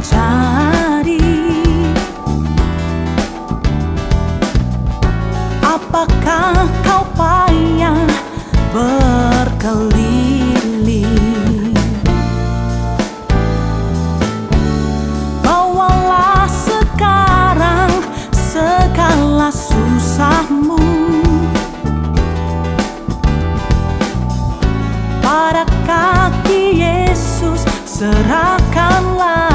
cari? Apakah kau payah berkeliling? Bawalah sekarang segala susahmu pada kaki Yesus, serahkanlah.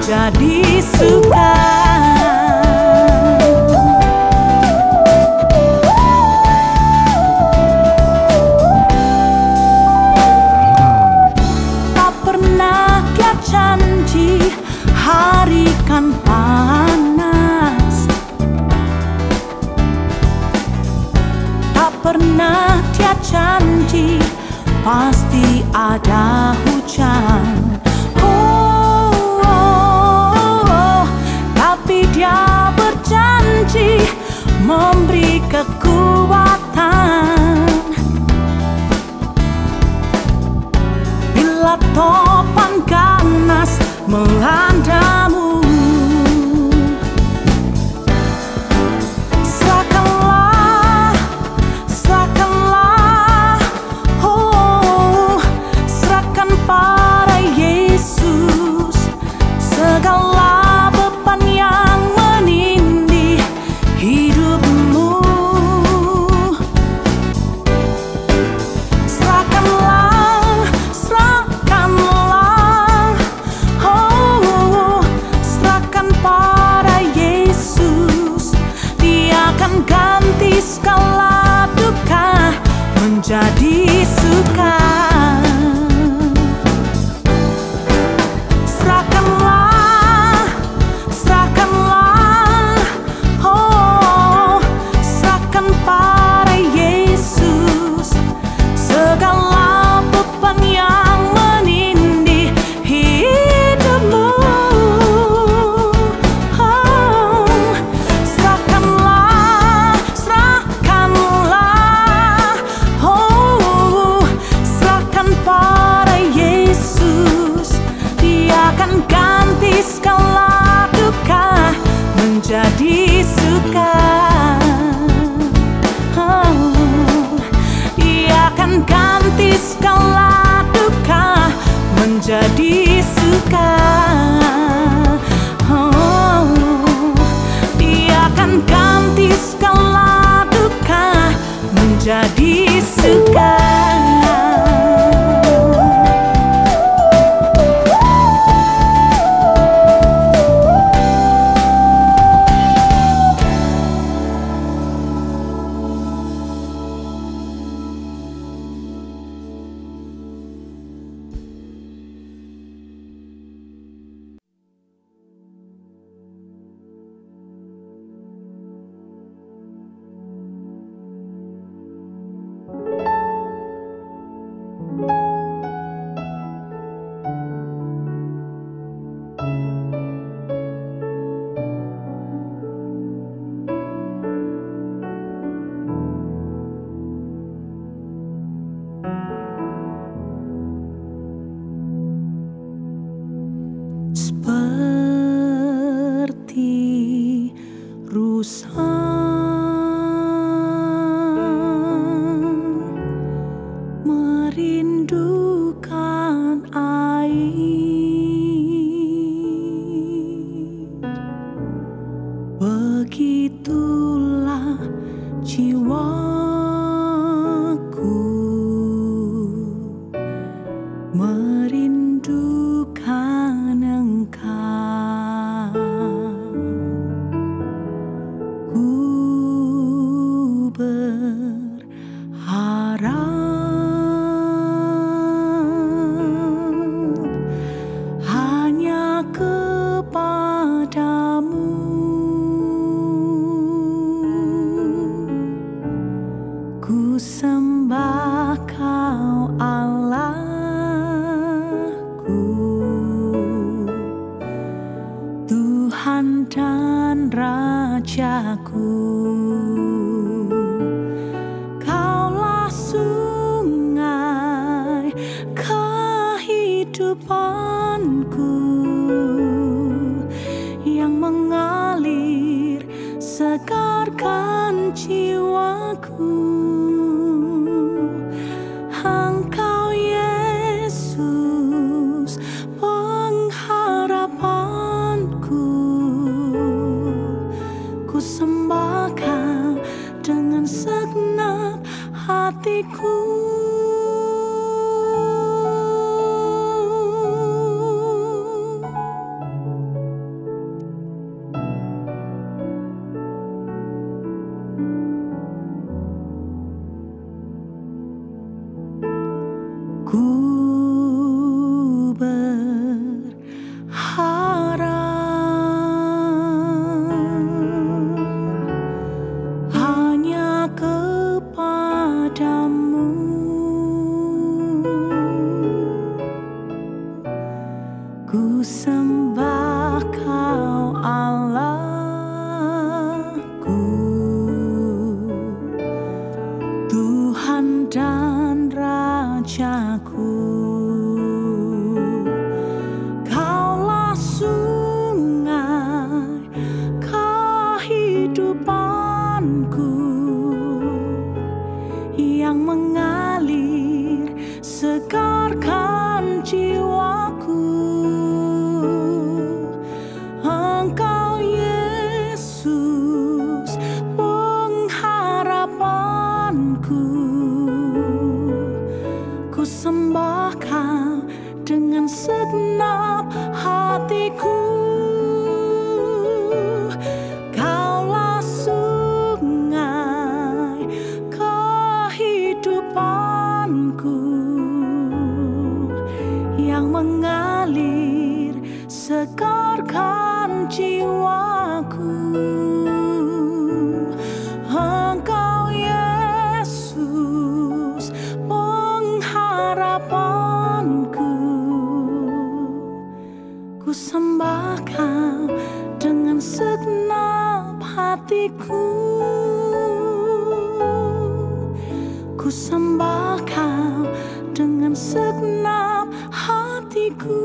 Jadi suka. Tak pernah dia janji hari kan panas, tak pernah dia janji pasti ada hujan. Dia berjanji memberi kekuatan bila topan ganas melandamu. Serahkanlah, serahkanlah, oh, serahkan pada Yesus segala yang menindih hidupmu. Serahkanlah, serahkanlah, oh, serahkan pada Yesus. Dia akan ganti segala duka menjadi suka. Jadi suka, oh, Dia akan ganti segala duka menjadi suka, oh, Dia akan ganti segala duka menjadi suka. Seperti rusa merindukan air, begitulah jiwaku merindukan Engkau. Ku berharap sembah Kau Allahku, Tuhan dan Rajaku. Kaulah sungai kehidupanku yang mengalir segarkan jiwaku. Engkau Yesus pengharapanku, ku sembah Kau dengan segenap hatiku. Ku berharap hanya kepadamu. Ku sembah Kau Allahku, Tuhan dan Rajaku. Kaulah sungai kehidupanku yang mengalir segarkan jiwaku. Engkau Yesus pengharapanku, ku sembah Kau dengan segenap hatiku. Kaulah sungai kehidupanku yang mengalir segarkan jiwaku. Engkau Yesus pengharapanku, ku sembah Kau dengan segenap hatiku. Ku sembah Kau dengan segenap hatiku.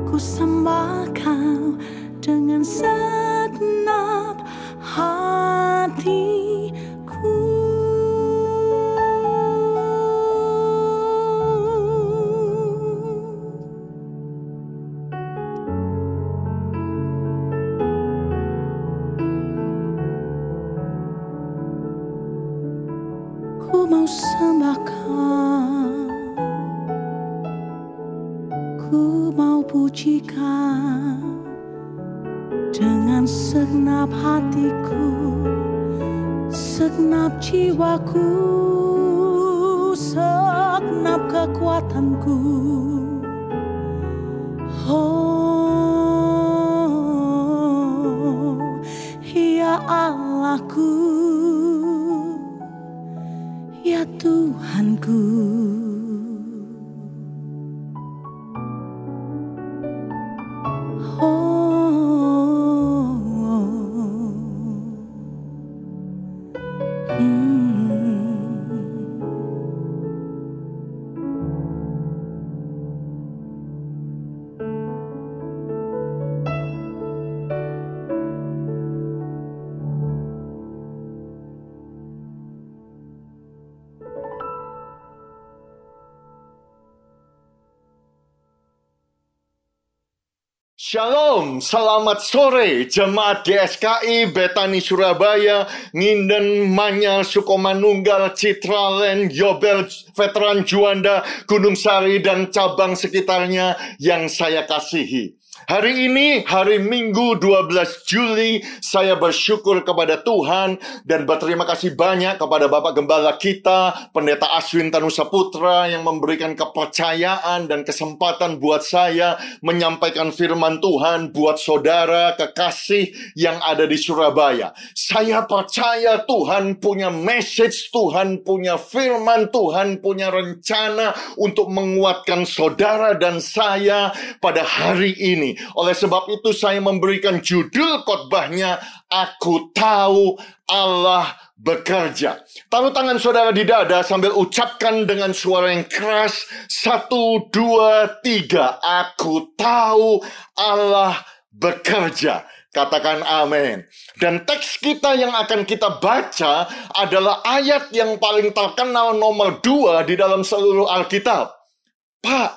Ku sembah Kau dengan segenap hatiku. Ku mau sembah Kau, ku mau puji Kau dengan segenap hatiku, segenap jiwaku, segenap kekuatanku. Oh, ya Allahku, ya Tuhanku. Shalom, selamat sore Jemaat GSKI Betani Surabaya, Nginden, Manyar, Sukomanunggal, Citraland, Yobel, Veteran Juanda, Gunung Sari, dan cabang sekitarnya yang saya kasihi. Hari ini, hari Minggu 12 Juli, saya bersyukur kepada Tuhan dan berterima kasih banyak kepada Bapak Gembala kita, Pendeta Aswin Tanusa Putra, yang memberikan kepercayaan dan kesempatan buat saya menyampaikan firman Tuhan buat saudara kekasih yang ada di Surabaya. Saya percaya Tuhan punya message, Tuhan punya firman, Tuhan punya rencana untuk menguatkan saudara dan saya pada hari ini. Oleh sebab itu saya memberikan judul khotbahnya, Aku Tahu Allah Bekerja. Taruh tangan saudara di dada sambil ucapkan dengan suara yang keras, 1, 2, 3. Aku tahu Allah bekerja. Katakan amin. Dan teks kita yang akan kita baca adalah ayat yang paling terkenal nomor 2 di dalam seluruh Alkitab. Pak,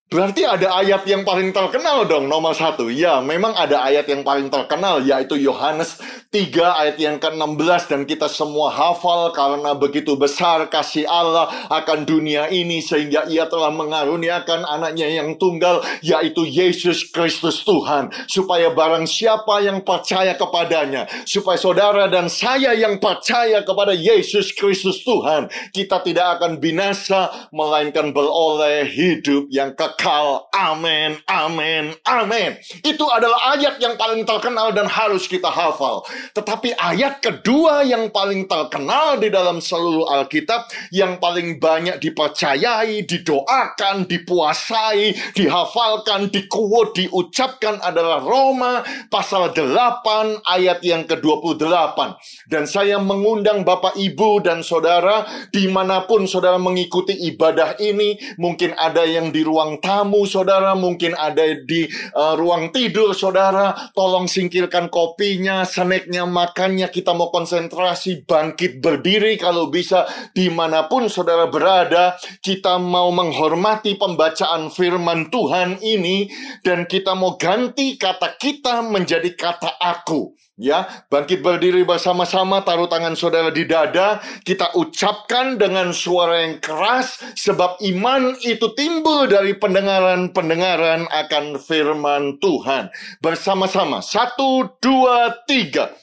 berarti ada ayat yang paling terkenal dong, nomor 1. Ya, memang ada ayat yang paling terkenal, yaitu Yohanes 3 ayat yang ke-16. Dan kita semua hafal, karena begitu besar kasih Allah akan dunia ini, sehingga ia telah mengaruniakan anaknya yang tunggal, yaitu Yesus Kristus Tuhan. Supaya barang siapa yang percaya kepadanya, supaya saudara dan saya yang percaya kepada Yesus Kristus Tuhan, kita tidak akan binasa, melainkan beroleh hidup yang kekal. Amin, amin, amin. Itu adalah ayat yang paling terkenal dan harus kita hafal. Tetapi ayat kedua yang paling terkenal di dalam seluruh Alkitab, yang paling banyak dipercayai, didoakan, dipuasai, dihafalkan, dikuot, diucapkan adalah Roma pasal 8 ayat yang ke-28. Dan saya mengundang Bapak, Ibu, dan saudara, dimanapun saudara mengikuti ibadah ini, mungkin ada yang di ruang tamu saudara, mungkin ada di ruang tidur saudara, tolong singkirkan kopinya, snacknya, makannya, kita mau konsentrasi, bangkit berdiri kalau bisa, dimanapun saudara berada, kita mau menghormati pembacaan firman Tuhan ini, dan kita mau ganti kata kita menjadi kata aku. Ya, bangkit berdiri bersama-sama, taruh tangan saudara di dada, kita ucapkan dengan suara yang keras, sebab iman itu timbul dari pendengaran akan firman Tuhan. Bersama-sama, 1, 2, 3.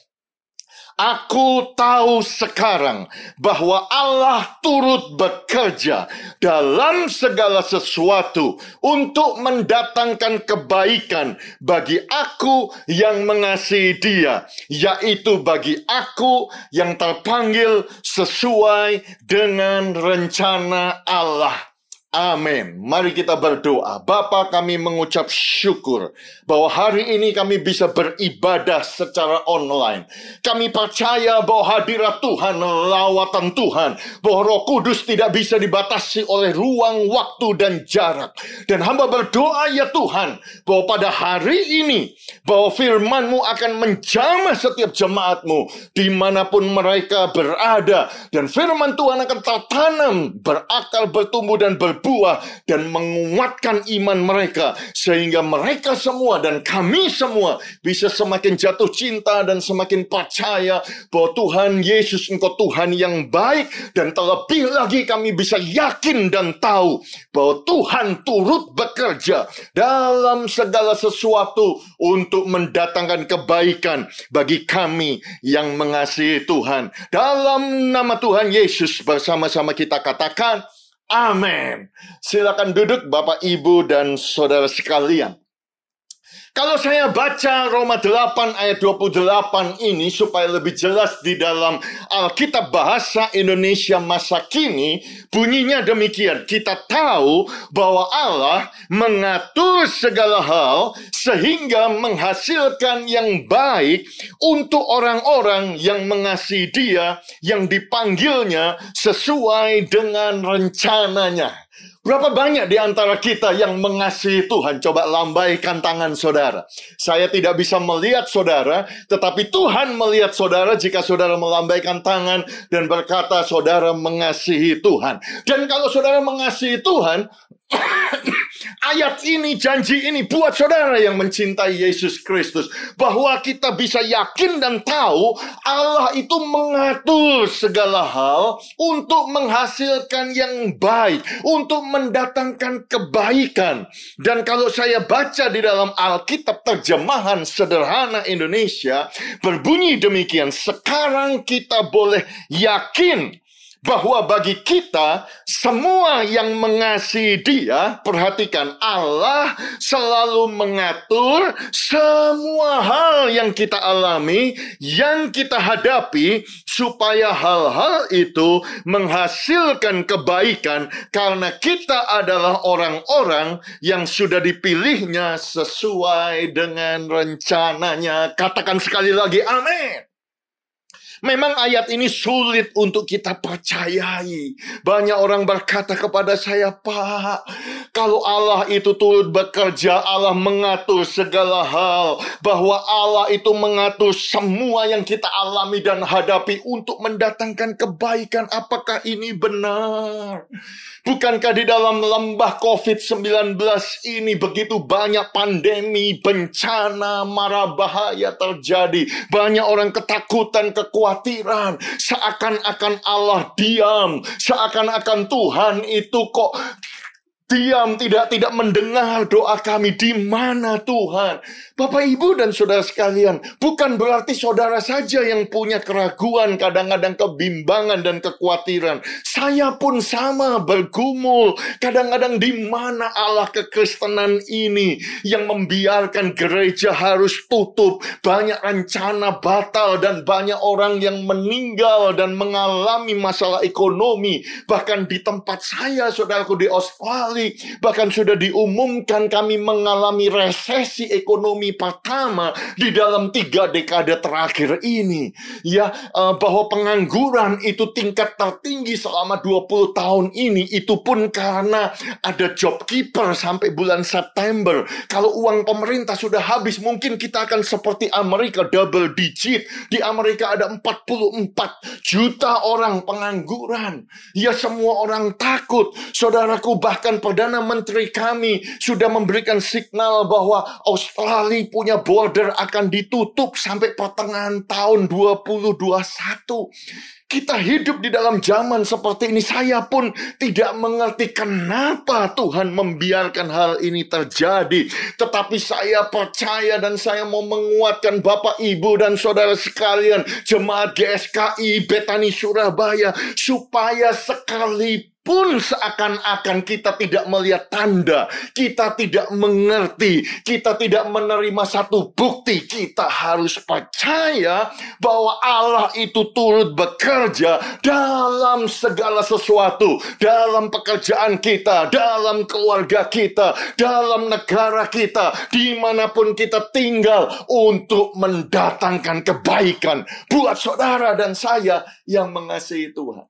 Aku tahu sekarang bahwa Allah turut bekerja dalam segala sesuatu untuk mendatangkan kebaikan bagi aku yang mengasihi Dia, yaitu bagi aku yang terpanggil sesuai dengan rencana Allah. Amin. Mari kita berdoa. Bapa, kami mengucap syukur bahwa hari ini kami bisa beribadah secara online. Kami percaya bahwa hadirat Tuhan, lawatan Tuhan, bahwa Roh Kudus tidak bisa dibatasi oleh ruang, waktu, dan jarak. Dan hamba berdoa ya Tuhan, bahwa pada hari ini, bahwa firman-Mu akan menjamah setiap jemaat-Mu, dimanapun mereka berada. Dan firman Tuhan akan tertanam, berakar, bertumbuh, dan berbuah, dan menguatkan iman mereka, sehingga mereka semua dan kami semua bisa semakin jatuh cinta dan semakin percaya bahwa Tuhan Yesus, Engkau Tuhan yang baik, dan terlebih lagi kami bisa yakin dan tahu bahwa Tuhan turut bekerja dalam segala sesuatu untuk mendatangkan kebaikan bagi kami yang mengasihi Tuhan. Dalam nama Tuhan Yesus bersama-sama kita katakan amin. Silakan duduk Bapak, Ibu, dan saudara sekalian. Kalau saya baca Roma 8 ayat 28 ini supaya lebih jelas di dalam Alkitab bahasa Indonesia masa kini, bunyinya demikian. Kita tahu bahwa Allah mengatur segala hal sehingga menghasilkan yang baik untuk orang-orang yang mengasihi Dia, yang dipanggilnya sesuai dengan rencananya. Berapa banyak di antara kita yang mengasihi Tuhan? Coba lambaikan tangan saudara. Saya tidak bisa melihat saudara, tetapi Tuhan melihat saudara jika saudara melambaikan tangan dan berkata saudara mengasihi Tuhan. Dan kalau saudara mengasihi Tuhan, Ayat ini, janji ini buat saudara yang mencintai Yesus Kristus, bahwa kita bisa yakin dan tahu Allah itu mengatur segala hal untuk menghasilkan yang baik, untuk mendatangkan kebaikan. Dan kalau saya baca di dalam Alkitab terjemahan sederhana Indonesia, berbunyi demikian: sekarang kita boleh yakin bahwa bagi kita semua yang mengasihi Dia, perhatikan, Allah selalu mengatur semua hal yang kita alami, yang kita hadapi, supaya hal-hal itu menghasilkan kebaikan, karena kita adalah orang-orang yang sudah dipilihnya sesuai dengan rencananya. Katakan sekali lagi, amin. Memang ayat ini sulit untuk kita percayai. Banyak orang berkata kepada saya, Pak, kalau Allah itu turut bekerja, Allah mengatur segala hal, bahwa Allah itu mengatur semua yang kita alami dan hadapi untuk mendatangkan kebaikan. Apakah ini benar? Bukankah di dalam lembah COVID-19 ini begitu banyak pandemi, bencana, mara bahaya terjadi. Banyak orang ketakutan, kekhawatiran. Seakan-akan Allah diam. Seakan-akan Tuhan itu kok diam, tidak mendengar doa kami. Di mana Tuhan? Bapak, Ibu, dan saudara sekalian, bukan berarti saudara saja yang punya keraguan, kadang-kadang kebimbangan dan kekhawatiran. Saya pun sama, bergumul. Kadang-kadang di mana Allah kekristenan ini yang membiarkan gereja harus tutup, banyak rencana batal, dan banyak orang yang meninggal dan mengalami masalah ekonomi. Bahkan di tempat saya, saudaraku, di Australia, bahkan sudah diumumkan kami mengalami resesi ekonomi pertama di dalam 3 dekade terakhir ini. Ya, bahwa pengangguran itu tingkat tertinggi selama 20 tahun ini. Itu pun karena ada job keeper sampai bulan September. Kalau uang pemerintah sudah habis, mungkin kita akan seperti Amerika, double digit. Di Amerika ada 44 juta orang pengangguran. Ya, semua orang takut. Saudaraku, bahkan Perdana Menteri kami sudah memberikan signal bahwa Australia punya border akan ditutup sampai pertengahan tahun 2021. Kita hidup di dalam zaman seperti ini. Saya pun tidak mengerti kenapa Tuhan membiarkan hal ini terjadi. Tetapi saya percaya dan saya mau menguatkan Bapak, Ibu, dan saudara sekalian, jemaat GSKI Betani Surabaya, supaya sekalipun seakan-akan kita tidak melihat tanda, kita tidak mengerti, kita tidak menerima satu bukti, kita harus percaya bahwa Allah itu turut bekerja dalam segala sesuatu, dalam pekerjaan kita, dalam keluarga kita, dalam negara kita, dimanapun kita tinggal, untuk mendatangkan kebaikan buat saudara dan saya yang mengasihi Tuhan.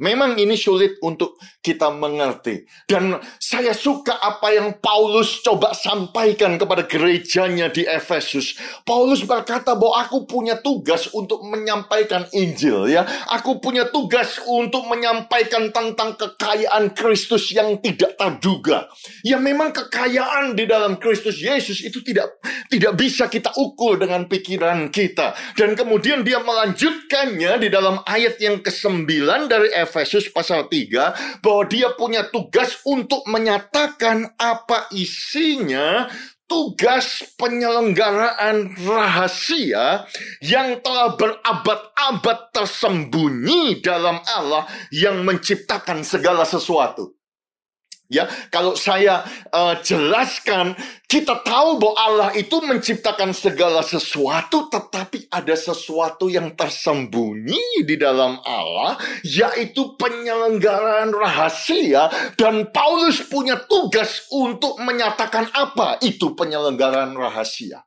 Memang ini sulit untuk kita mengerti. Dan saya suka apa yang Paulus coba sampaikan kepada gerejanya di Efesus. Paulus berkata bahwa aku punya tugas untuk menyampaikan Injil, ya. Aku punya tugas untuk menyampaikan tentang kekayaan Kristus yang tidak terduga. Ya, memang kekayaan di dalam Kristus Yesus itu tidak bisa kita ukur dengan pikiran kita. Dan kemudian dia melanjutkannya di dalam ayat yang ke-9 dari Efesus pasal 3, bahwa dia punya tugas untuk menyatakan apa isinya tugas penyelenggaraan rahasia yang telah berabad-abad tersembunyi dalam Allah yang menciptakan segala sesuatu. Ya, kalau saya jelaskan, kita tahu bahwa Allah itu menciptakan segala sesuatu, tetapi ada sesuatu yang tersembunyi di dalam Allah, yaitu penyelenggaraan rahasia, dan Paulus punya tugas untuk menyatakan apa itu penyelenggaraan rahasia.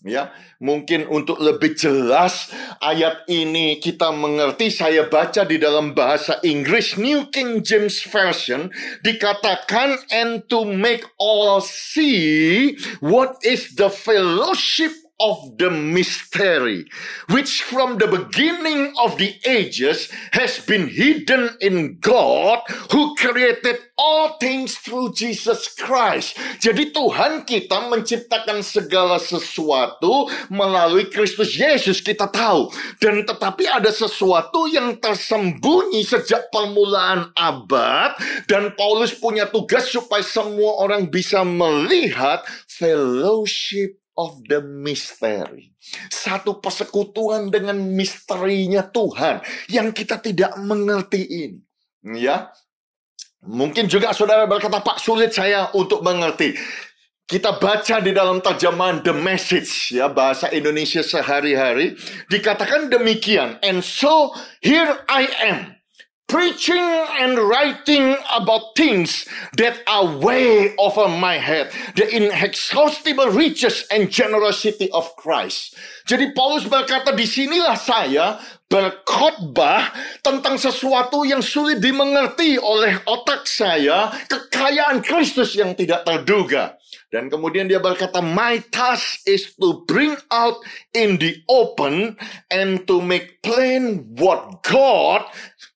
Ya, mungkin untuk lebih jelas ayat ini kita mengerti, saya baca di dalam bahasa Inggris New King James Version, dikatakan, and to make all see what is the fellowship of the mystery, which from the beginning of the ages has been hidden in God, who created all things through Jesus Christ. Jadi Tuhan kita menciptakan segala sesuatu melalui Kristus Yesus, kita tahu. Dan tetapi ada sesuatu yang tersembunyi sejak permulaan abad, dan Paulus punya tugas supaya semua orang bisa melihat fellowship of the mystery. Satu persekutuan dengan misterinya Tuhan yang kita tidak mengerti ini. Ya, mungkin juga saudara berkata, Pak, sulit saya untuk mengerti. Kita baca di dalam terjemahan The Message, ya, bahasa Indonesia sehari-hari, dikatakan demikian. And so here I am, preaching and writing about things that are way over my head, the inexhaustible riches and generosity of Christ. Jadi Paulus berkata, disinilah saya berkhotbah tentang sesuatu yang sulit dimengerti oleh otak saya, kekayaan Kristus yang tidak terduga. Dan kemudian dia berkata, my task is to bring out in the open and to make plain what God,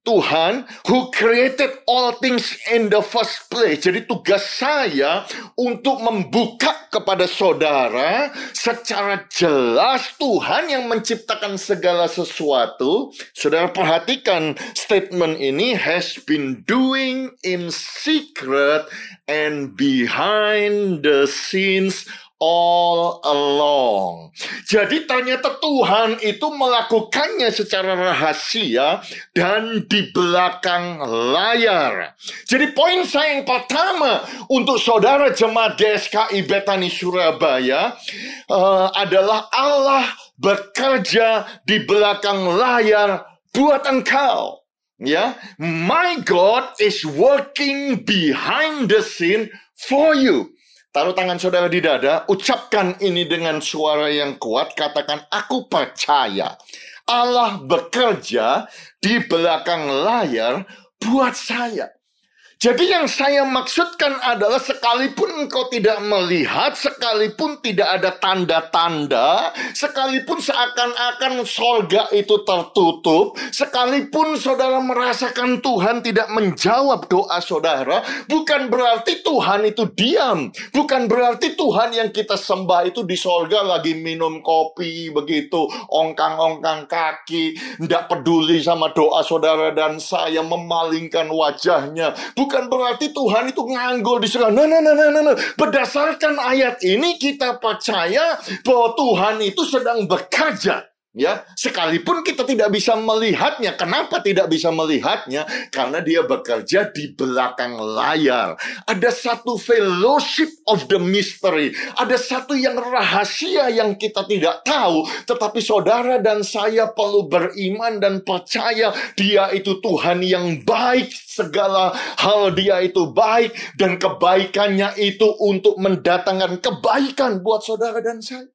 Tuhan, who created all things in the first place. Jadi tugas saya untuk membuka kepada saudara secara jelas Tuhan yang menciptakan segala sesuatu. Saudara perhatikan statement ini, has been doing in secret and behind the scenes all along. Jadi ternyata Tuhan itu melakukannya secara rahasia dan di belakang layar. Jadi poin saya yang pertama untuk saudara jemaat GSKI Betani Surabaya adalah Allah bekerja di belakang layar buat engkau. Ya, my God is working behind the scene for you. Taruh tangan saudara di dada, ucapkan ini dengan suara yang kuat, katakan, aku percaya Allah bekerja di belakang layar buat saya. Jadi yang saya maksudkan adalah sekalipun engkau tidak melihat, sekalipun tidak ada tanda-tanda, sekalipun seakan-akan sorga itu tertutup, sekalipun saudara merasakan Tuhan tidak menjawab doa saudara, bukan berarti Tuhan itu diam. Bukan berarti Tuhan yang kita sembah itu di sorga lagi minum kopi, begitu, ongkang-ongkang kaki, tidak peduli sama doa saudara dan saya, memalingkan wajahnya. Bukan berarti Tuhan itu nganggur di sana. No. Berdasarkan ayat ini kita percaya bahwa Tuhan itu sedang bekerja. Ya, sekalipun kita tidak bisa melihatnya. Kenapa tidak bisa melihatnya? Karena dia bekerja di belakang layar. Ada satu fellowship of the mystery. Ada satu yang rahasia yang kita tidak tahu. Tetapi saudara dan saya perlu beriman dan percaya dia itu Tuhan yang baik. Segala hal dia itu baik. Dan kebaikannya itu untuk mendatangkan kebaikan buat saudara dan saya.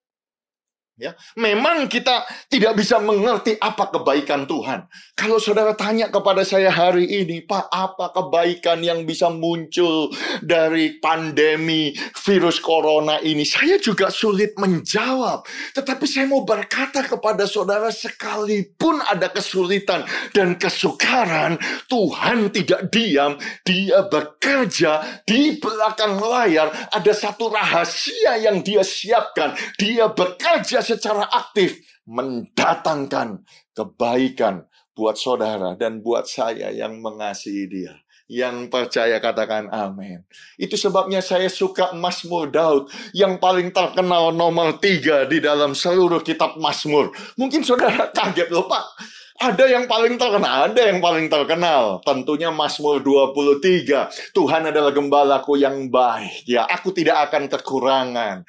Ya, memang kita tidak bisa mengerti apa kebaikan Tuhan. Kalau saudara tanya kepada saya hari ini, Pak, apa kebaikan yang bisa muncul dari pandemi virus corona ini? Saya juga sulit menjawab. Tetapi saya mau berkata kepada saudara, sekalipun ada kesulitan dan kesukaran, Tuhan tidak diam. Dia bekerja di belakang layar. Ada satu rahasia yang dia siapkan. Dia bekerja secara aktif mendatangkan kebaikan buat saudara dan buat saya yang mengasihi dia. Yang percaya katakan amin. Itu sebabnya saya suka Mazmur Daud yang paling terkenal nomor 3 di dalam seluruh kitab Mazmur. Mungkin saudara kaget loh, Pak. Ada yang paling terkenal. Tentunya Mazmur 23. Tuhan adalah gembalaku yang baik. Ya, aku tidak akan kekurangan.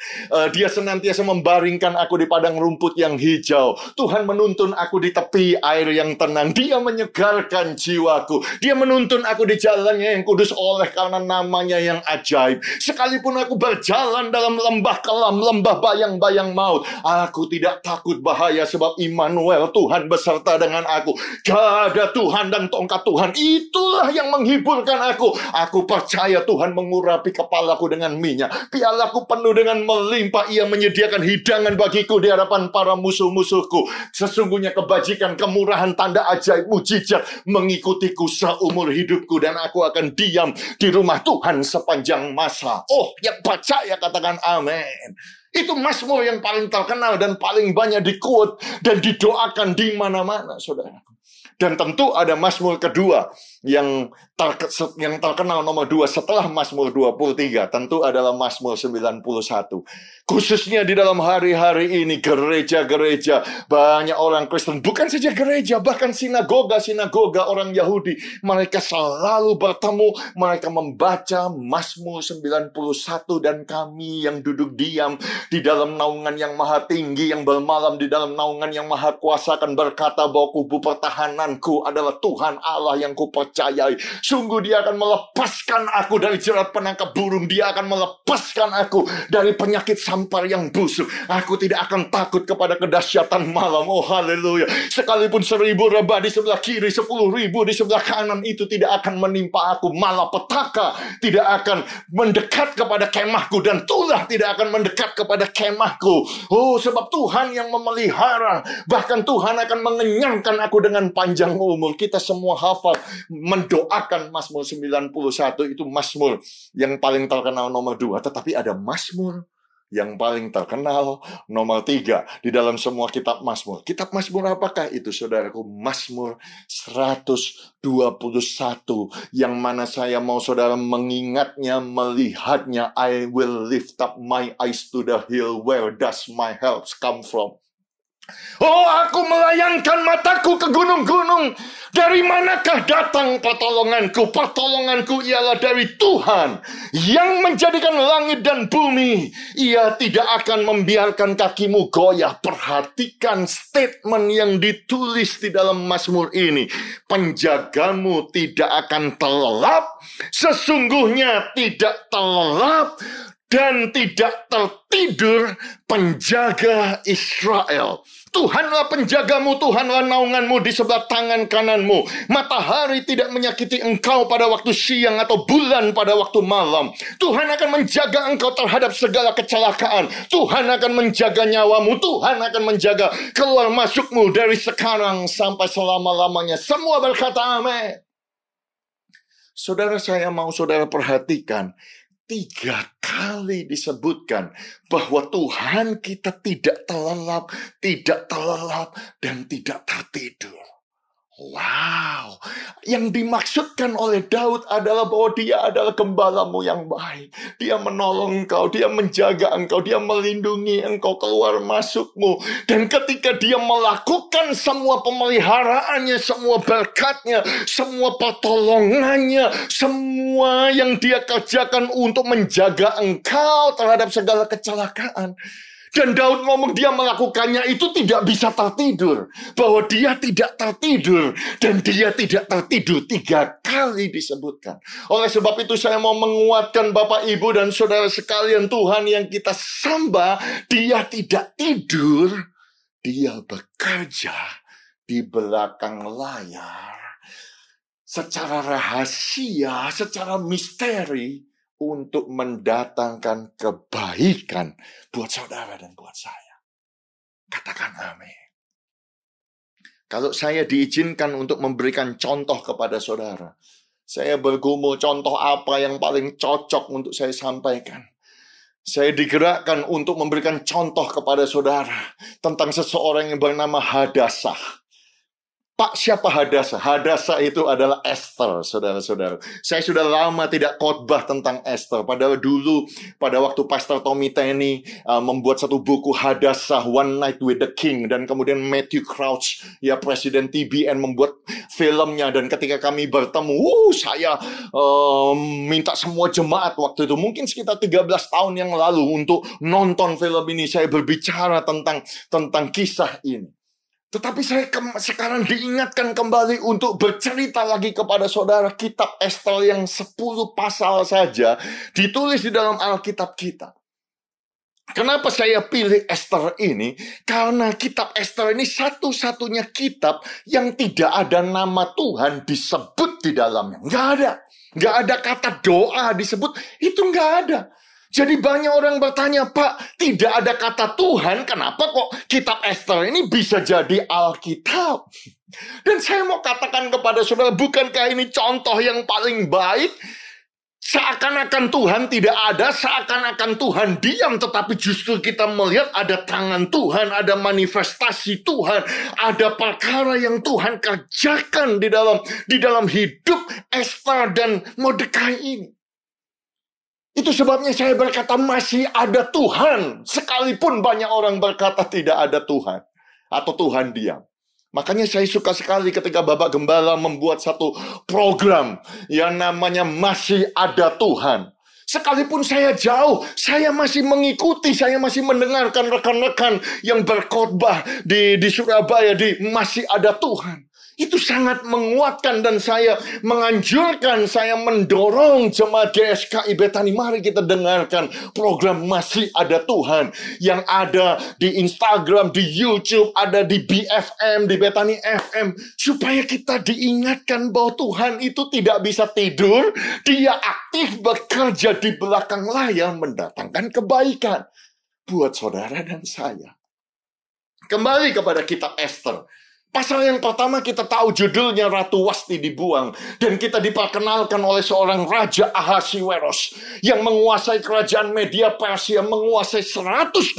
Dia senantiasa membaringkan aku di padang rumput yang hijau. Tuhan menuntun aku di tepi air yang tenang. Dia menyegarkan jiwaku. Dia menuntun aku di jalannya yang kudus oleh karena namanya yang ajaib. Sekalipun aku berjalan dalam lembah kelam, lembah bayang-bayang maut, aku tidak takut bahaya sebab Immanuel, Tuhan beserta dengan dengan aku. Gada Tuhan dan tongkat Tuhan, itulah yang menghiburkan aku. Aku percaya Tuhan mengurapi kepalaku dengan minyak. Pialaku penuh dengan melimpah. Ia menyediakan hidangan bagiku di hadapan para musuh-musuhku. Sesungguhnya kebajikan, kemurahan, tanda ajaib, mujizat mengikutiku seumur hidupku. Dan aku akan diam di rumah Tuhan sepanjang masa. Oh, yang percaya katakan amin. Itu mazmur yang paling terkenal dan paling banyak di-quote dan didoakan di mana-mana, saudara. Dan tentu ada mazmur kedua yang terkenal nomor 2 setelah mazmur 23, tentu adalah mazmur 91. Khususnya di dalam hari-hari ini, gereja-gereja, banyak orang Kristen, bukan saja gereja, bahkan sinagoga orang Yahudi, mereka selalu bertemu, mereka membaca mazmur 91, dan kami yang duduk diam di dalam naungan yang maha tinggi, yang bermalam di dalam naungan yang maha kuasa, akan berkata bahwa kubu pertahananku adalah Tuhan Allah yang kupercayai. Sungguh dia akan melepaskan aku dari jerat penangkap burung. Dia akan melepaskan aku dari penyakit sampar yang busuk. Aku tidak akan takut kepada kedahsyatan malam. Oh haleluya. Sekalipun 1000 rebah di sebelah kiri, 10.000 di sebelah kanan, itu tidak akan menimpa aku. Malapetaka tidak akan mendekat kepada kemahku, dan tulah tidak akan mendekat kepada kemahku. Oh, sebab Tuhan yang memelihara. Bahkan Tuhan akan mengenyangkan aku dengan panjang umur. Kita semua hafal mendoakan mazmur 91. Itu mazmur yang paling terkenal nomor 2. Tetapi ada mazmur yang paling terkenal nomor 3 di dalam semua kitab mazmur. Kitab mazmur apakah itu, saudaraku? Mazmur 121, yang mana saya mau saudara mengingatnya, melihatnya. I will lift up my eyes to the hill, where does my help come from? Oh, aku melayangkan mataku ke gunung-gunung. Dari manakah datang pertolonganku? Pertolonganku ialah dari Tuhan yang menjadikan langit dan bumi. Ia tidak akan membiarkan kakimu goyah. Perhatikan statement yang ditulis di dalam mazmur ini. Penjagamu tidak akan terlelap. Sesungguhnya tidak terlelap dan tidak tertidur penjaga Israel. Tuhanlah penjagamu, Tuhanlah naunganmu di sebelah tangan kananmu. Matahari tidak menyakiti engkau pada waktu siang, atau bulan pada waktu malam. Tuhan akan menjaga engkau terhadap segala kecelakaan. Tuhan akan menjaga nyawamu. Tuhan akan menjaga keluar masukmu dari sekarang sampai selama-lamanya. Semua berkata amin. Saudara, saya mau saudara perhatikan, 3 kali disebutkan bahwa Tuhan kita tidak terlelap, dan tidak tertidur. Wow, yang dimaksudkan oleh Daud adalah bahwa dia adalah gembalamu yang baik. Dia menolong engkau, dia menjaga engkau, dia melindungi engkau keluar masukmu. Dan ketika dia melakukan semua pemeliharaannya, semua berkatnya, semua pertolongannya, semua yang dia kerjakan untuk menjaga engkau terhadap segala kecelakaan. Dan Daud ngomong dia melakukannya itu tidak bisa tertidur. Bahwa dia tidak tertidur. Dan dia tidak tertidur 3 kali disebutkan. Oleh sebab itu saya mau menguatkan Bapak, Ibu, dan saudara sekalian, Tuhan yang kita sembah, dia tidak tidur. Dia bekerja di belakang layar. Secara rahasia, secara misteri, untuk mendatangkan kebaikan buat saudara dan buat saya. Katakan amin. Kalau saya diizinkan untuk memberikan contoh kepada saudara, saya bergumul contoh apa yang paling cocok untuk saya sampaikan. Saya digerakkan untuk memberikan contoh kepada saudara tentang seseorang yang bernama Hadasah. Pak, siapa Hadasah? Hadasah itu adalah Esther, saudara-saudara. Saya sudah lama tidak khotbah tentang Esther. Padahal dulu, pada waktu Pastor Tommy Tenney membuat satu buku Hadasah, One Night with the King. Dan kemudian Matthew Crouch, ya Presiden TBN, membuat filmnya. Dan ketika kami bertemu, saya minta semua jemaat waktu itu, mungkin sekitar 13 tahun yang lalu, untuk nonton film ini. Saya berbicara tentang kisah ini. Tetapi saya sekarang diingatkan kembali untuk bercerita lagi kepada saudara kitab Esther yang 10 pasal saja ditulis di dalam Alkitab kita. Kenapa saya pilih Esther ini? Karena kitab Esther ini satu-satunya kitab yang tidak ada nama Tuhan disebut di dalamnya. Nggak ada. Nggak ada kata doa disebut. Itu nggak ada. Jadi banyak orang bertanya, Pak, tidak ada kata Tuhan, kenapa kok kitab Esther ini bisa jadi Alkitab? Dan saya mau katakan kepada saudara, bukankah ini contoh yang paling baik? Seakan-akan Tuhan tidak ada, seakan-akan Tuhan diam, tetapi justru kita melihat ada tangan Tuhan, ada manifestasi Tuhan, ada perkara yang Tuhan kerjakan di dalam hidup Esther dan Mordekai ini. Itu sebabnya saya berkata masih ada Tuhan, sekalipun banyak orang berkata tidak ada Tuhan, atau Tuhan diam. Makanya saya suka sekali ketika Bapak Gembala membuat satu program yang namanya Masih Ada Tuhan. Sekalipun saya jauh, saya masih mengikuti, saya masih mendengarkan rekan-rekan yang berkhotbah di Surabaya, di Masih Ada Tuhan. Itu sangat menguatkan dan saya menganjurkan, saya mendorong jemaat GSKI Betani, mari kita dengarkan program Masih Ada Tuhan yang ada di Instagram, di YouTube, ada di BFM, di Betani FM, supaya kita diingatkan bahwa Tuhan itu tidak bisa tidur, Dia aktif bekerja di belakang layar mendatangkan kebaikan buat saudara dan saya. Kembali kepada kitab Esther. Pasal yang pertama kita tahu judulnya Ratu Wasti dibuang. Dan kita diperkenalkan oleh seorang Raja Ahasiweros yang menguasai kerajaan Media Persia, menguasai 127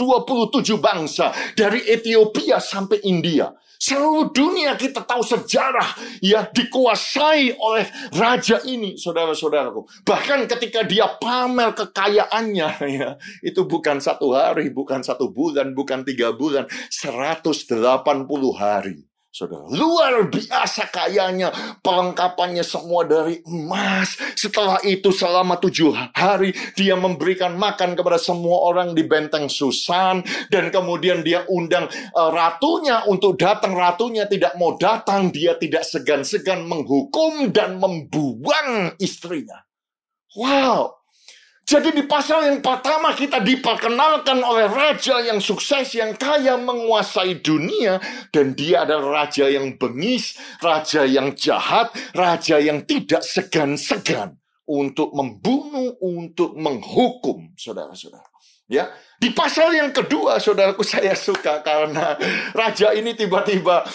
bangsa dari Ethiopia sampai India. Seluruh dunia kita tahu sejarah ya dikuasai oleh raja ini, saudara-saudaraku. Bahkan ketika dia pamer kekayaannya, ya, itu bukan 1 hari, bukan 1 bulan, bukan 3 bulan, 180 hari. Saudara, luar biasa kayanya, perlengkapannya semua dari emas. Setelah itu selama 7 hari dia memberikan makan kepada semua orang di benteng Susan. Dan kemudian dia undang ratunya untuk datang. Ratunya tidak mau datang, dia tidak segan-segan menghukum dan membuang istrinya. Wow. Jadi di pasal yang pertama kita diperkenalkan oleh raja yang sukses, yang kaya, menguasai dunia. Dan dia adalah raja yang bengis, raja yang jahat, raja yang tidak segan-segan untuk membunuh, untuk menghukum saudara-saudara. Ya, di pasal yang kedua, saudaraku, saya suka karena raja ini tiba-tiba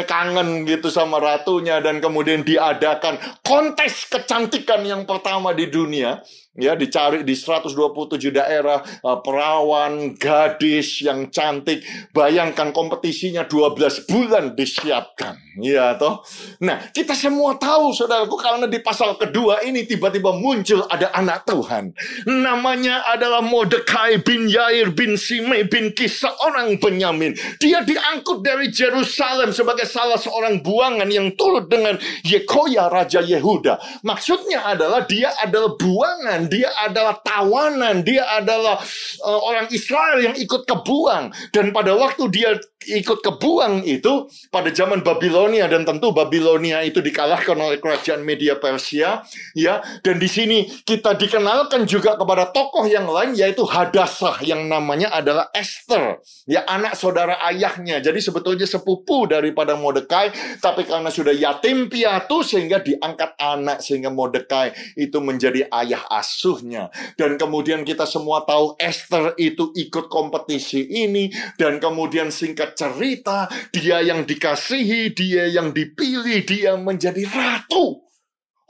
kangen gitu sama ratunya, dan kemudian diadakan kontes kecantikan yang pertama di dunia. Ya, dicari di 127 daerah, perawan, gadis yang cantik. Bayangkan kompetisinya 12 bulan disiapkan. Ya, toh. Nah, kita semua tahu, saudaraku, karena di pasal kedua ini tiba-tiba muncul ada anak Tuhan. Namanya adalah Mordekai bin Yair bin Simei bin Kis, seorang Benyamin. Dia diangkut dari Yerusalem sebagai salah seorang buangan yang turut dengan Yekoya, Raja Yehuda. Maksudnya adalah dia adalah buangan, dia adalah tawanan, dia adalah orang Israel yang ikut kebuang. Dan pada waktu dia ikut kebuang itu, pada zaman Babilonia, dan tentu Babilonia itu dikalahkan oleh kerajaan Media Persia, ya. Dan di sini kita dikenalkan juga kepada tokoh yang lain, yaitu Hadassah, yang namanya adalah Esther, ya, anak saudara ayahnya. Jadi sebetulnya sepupu daripada Mordekai, tapi karena sudah yatim piatu sehingga diangkat anak, sehingga Mordekai itu menjadi ayah asuhnya. Dan kemudian kita semua tahu Esther itu ikut kompetisi ini, dan kemudian singkat cerita, dia yang dikasihi, dia yang dipilih, dia menjadi ratu.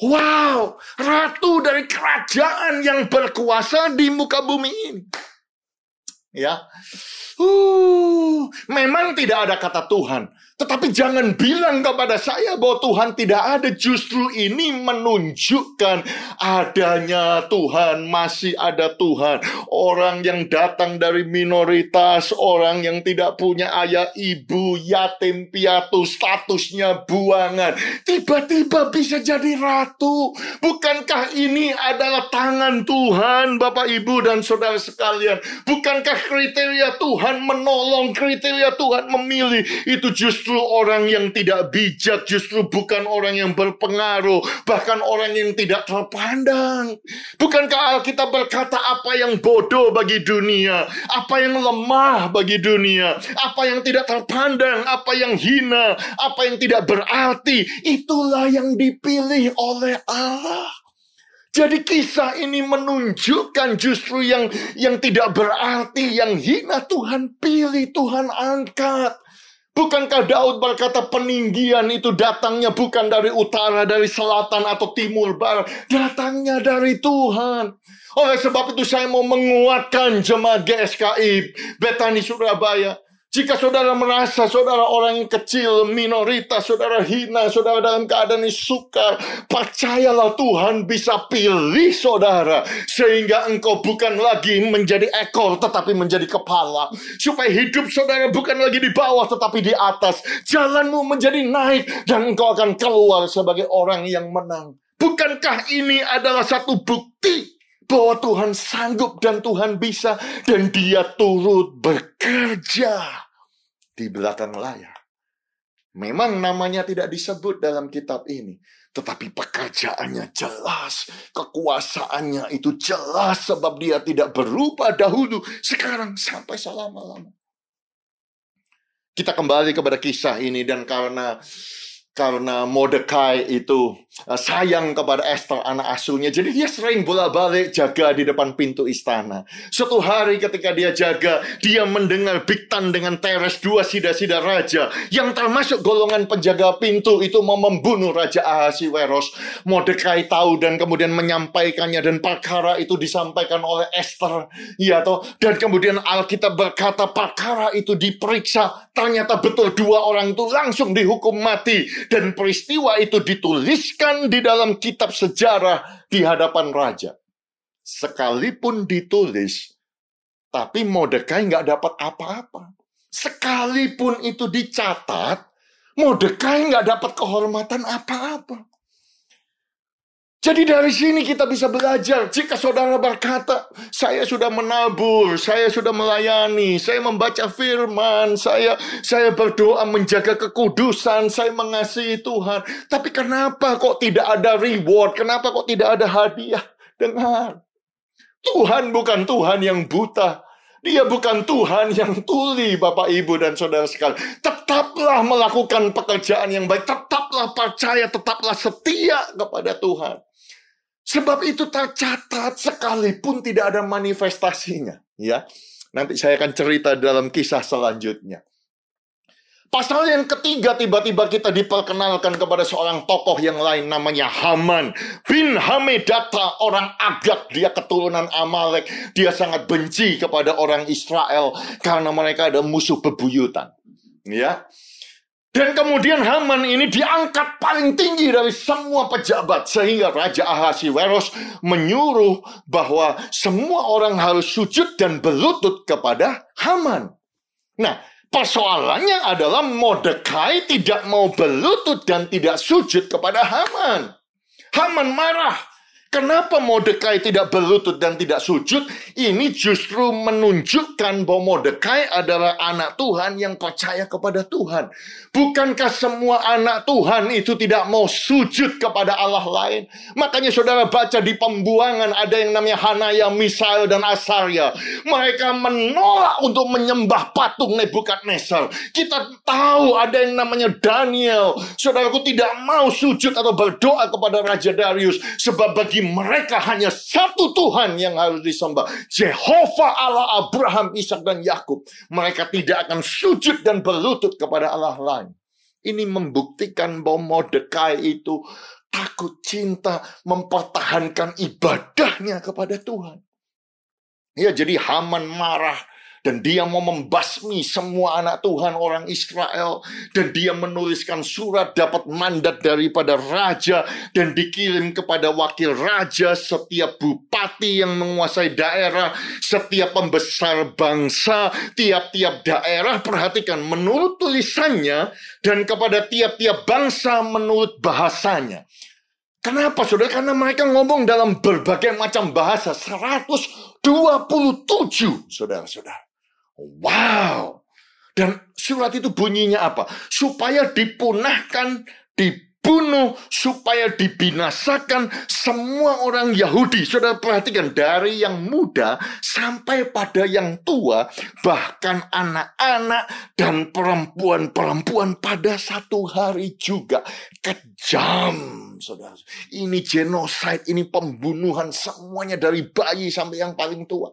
Wow, ratu dari kerajaan yang berkuasa di muka bumi ini. Ya, memang tidak ada kata Tuhan. Tetapi jangan bilang kepada saya bahwa Tuhan tidak ada. Justru ini menunjukkan adanya Tuhan, masih ada Tuhan. Orang yang datang dari minoritas, orang yang tidak punya ayah ibu, yatim piatu, statusnya buangan, tiba-tiba bisa jadi ratu. Bukankah ini adalah tangan Tuhan, Bapak Ibu dan saudara sekalian? Bukankah kriteria Tuhan menolong, kriteria Tuhan memilih, itu justru justru orang yang tidak bijak, justru bukan orang yang berpengaruh, bahkan orang yang tidak terpandang. Bukankah Alkitab berkata apa yang bodoh bagi dunia, apa yang lemah bagi dunia, apa yang tidak terpandang, apa yang hina, apa yang tidak berarti, itulah yang dipilih oleh Allah. Jadi kisah ini menunjukkan justru yang tidak berarti, yang hina Tuhan pilih, Tuhan angkat. Bukankah Daud berkata peninggian itu datangnya bukan dari utara, dari selatan atau timur barat, datangnya dari Tuhan. Oleh sebab itu saya mau menguatkan jemaat GSKI Betani Surabaya. Jika saudara merasa saudara orang yang kecil, minoritas, saudara hina, saudara dalam keadaan yang sukar, percayalah Tuhan bisa pilih saudara. Sehingga engkau bukan lagi menjadi ekor, tetapi menjadi kepala. Supaya hidup saudara bukan lagi di bawah, tetapi di atas. Jalanmu menjadi naik, dan engkau akan keluar sebagai orang yang menang. Bukankah ini adalah satu bukti bahwa Tuhan sanggup dan Tuhan bisa, dan Dia turut bekerja di belakang layar. Memang namanya tidak disebut dalam kitab ini, tetapi pekerjaannya jelas, kekuasaannya itu jelas, sebab Dia tidak berubah dahulu, sekarang, sampai selama-lama. Kita kembali kepada kisah ini, dan karena Mordekai itu sayang kepada Esther, anak asuhnya, jadi dia sering bolak-balik jaga di depan pintu istana. Suatu hari ketika dia jaga, dia mendengar Bigtan dengan Teres, dua sida-sida raja yang termasuk golongan penjaga pintu itu mau membunuh Raja Ahasiweros. Mordekai tahu dan kemudian menyampaikannya, dan perkara itu disampaikan oleh Esther. Ya toh, dan kemudian Alkitab berkata perkara itu diperiksa, ternyata betul dua orang itu langsung dihukum mati. Dan peristiwa itu dituliskan di dalam kitab sejarah di hadapan raja. Sekalipun ditulis, tapi Mordekai nggak dapat apa-apa. Sekalipun itu dicatat, Mordekai nggak dapat kehormatan apa-apa. Jadi dari sini kita bisa belajar, jika saudara berkata, saya sudah menabur, saya sudah melayani, saya membaca firman, saya berdoa menjaga kekudusan, saya mengasihi Tuhan. Tapi kenapa kok tidak ada reward? Kenapa kok tidak ada hadiah? Dengar, Tuhan bukan Tuhan yang buta. Dia bukan Tuhan yang tuli, Bapak, Ibu, dan saudara sekalian. Tetaplah melakukan pekerjaan yang baik, tetaplah percaya, tetaplah setia kepada Tuhan. Sebab itu tercatat sekalipun tidak ada manifestasinya. Ya, nanti saya akan cerita dalam kisah selanjutnya. Pasal yang ketiga, tiba-tiba kita diperkenalkan kepada seorang tokoh yang lain, namanya Haman bin Hamedata, orang Agag. Dia keturunan Amalek. Dia sangat benci kepada orang Israel karena mereka ada musuh bebuyutan. Ya. Dan kemudian Haman ini diangkat paling tinggi dari semua pejabat, sehingga Raja Ahasiweros menyuruh bahwa semua orang harus sujud dan berlutut kepada Haman. Nah, persoalannya adalah Mordekai tidak mau berlutut dan tidak sujud kepada Haman. Haman marah. Kenapa Mordekai tidak berlutut dan tidak sujud? Ini justru menunjukkan bahwa Mordekai adalah anak Tuhan yang percaya kepada Tuhan. Bukankah semua anak Tuhan itu tidak mau sujud kepada Allah lain? Makanya saudara baca di Pembuangan ada yang namanya Hanaya, Misael, dan Asaria. Mereka menolak untuk menyembah patung Nebukadnezar. Kita tahu ada yang namanya Daniel. Saudaraku tidak mau sujud atau berdoa kepada Raja Darius. Sebab bagi mereka hanya satu Tuhan yang harus disembah, Jehovah Allah Abraham, Ishak, dan Yakub. Mereka tidak akan sujud dan berlutut kepada Allah lain. Ini membuktikan bahwa Mordekai itu takut, cinta, mempertahankan ibadahnya kepada Tuhan. Ya, jadi Haman marah. Dan dia mau membasmi semua anak Tuhan orang Israel. Dan dia menuliskan surat dapat mandat daripada raja. Dan dikirim kepada wakil raja, setiap bupati yang menguasai daerah, setiap pembesar bangsa, tiap-tiap daerah. Perhatikan, menurut tulisannya, dan kepada tiap-tiap bangsa menurut bahasanya. Kenapa, saudara? Karena mereka ngomong dalam berbagai macam bahasa. 127, saudara-saudara. Wow. Dan surat itu bunyinya apa? Supaya dipunahkan, dibunuh, supaya dibinasakan semua orang Yahudi. Saudara perhatikan, dari yang muda sampai pada yang tua, bahkan anak-anak dan perempuan-perempuan pada satu hari juga. Kejam, saudara. Ini genocide, ini pembunuhan semuanya dari bayi sampai yang paling tua.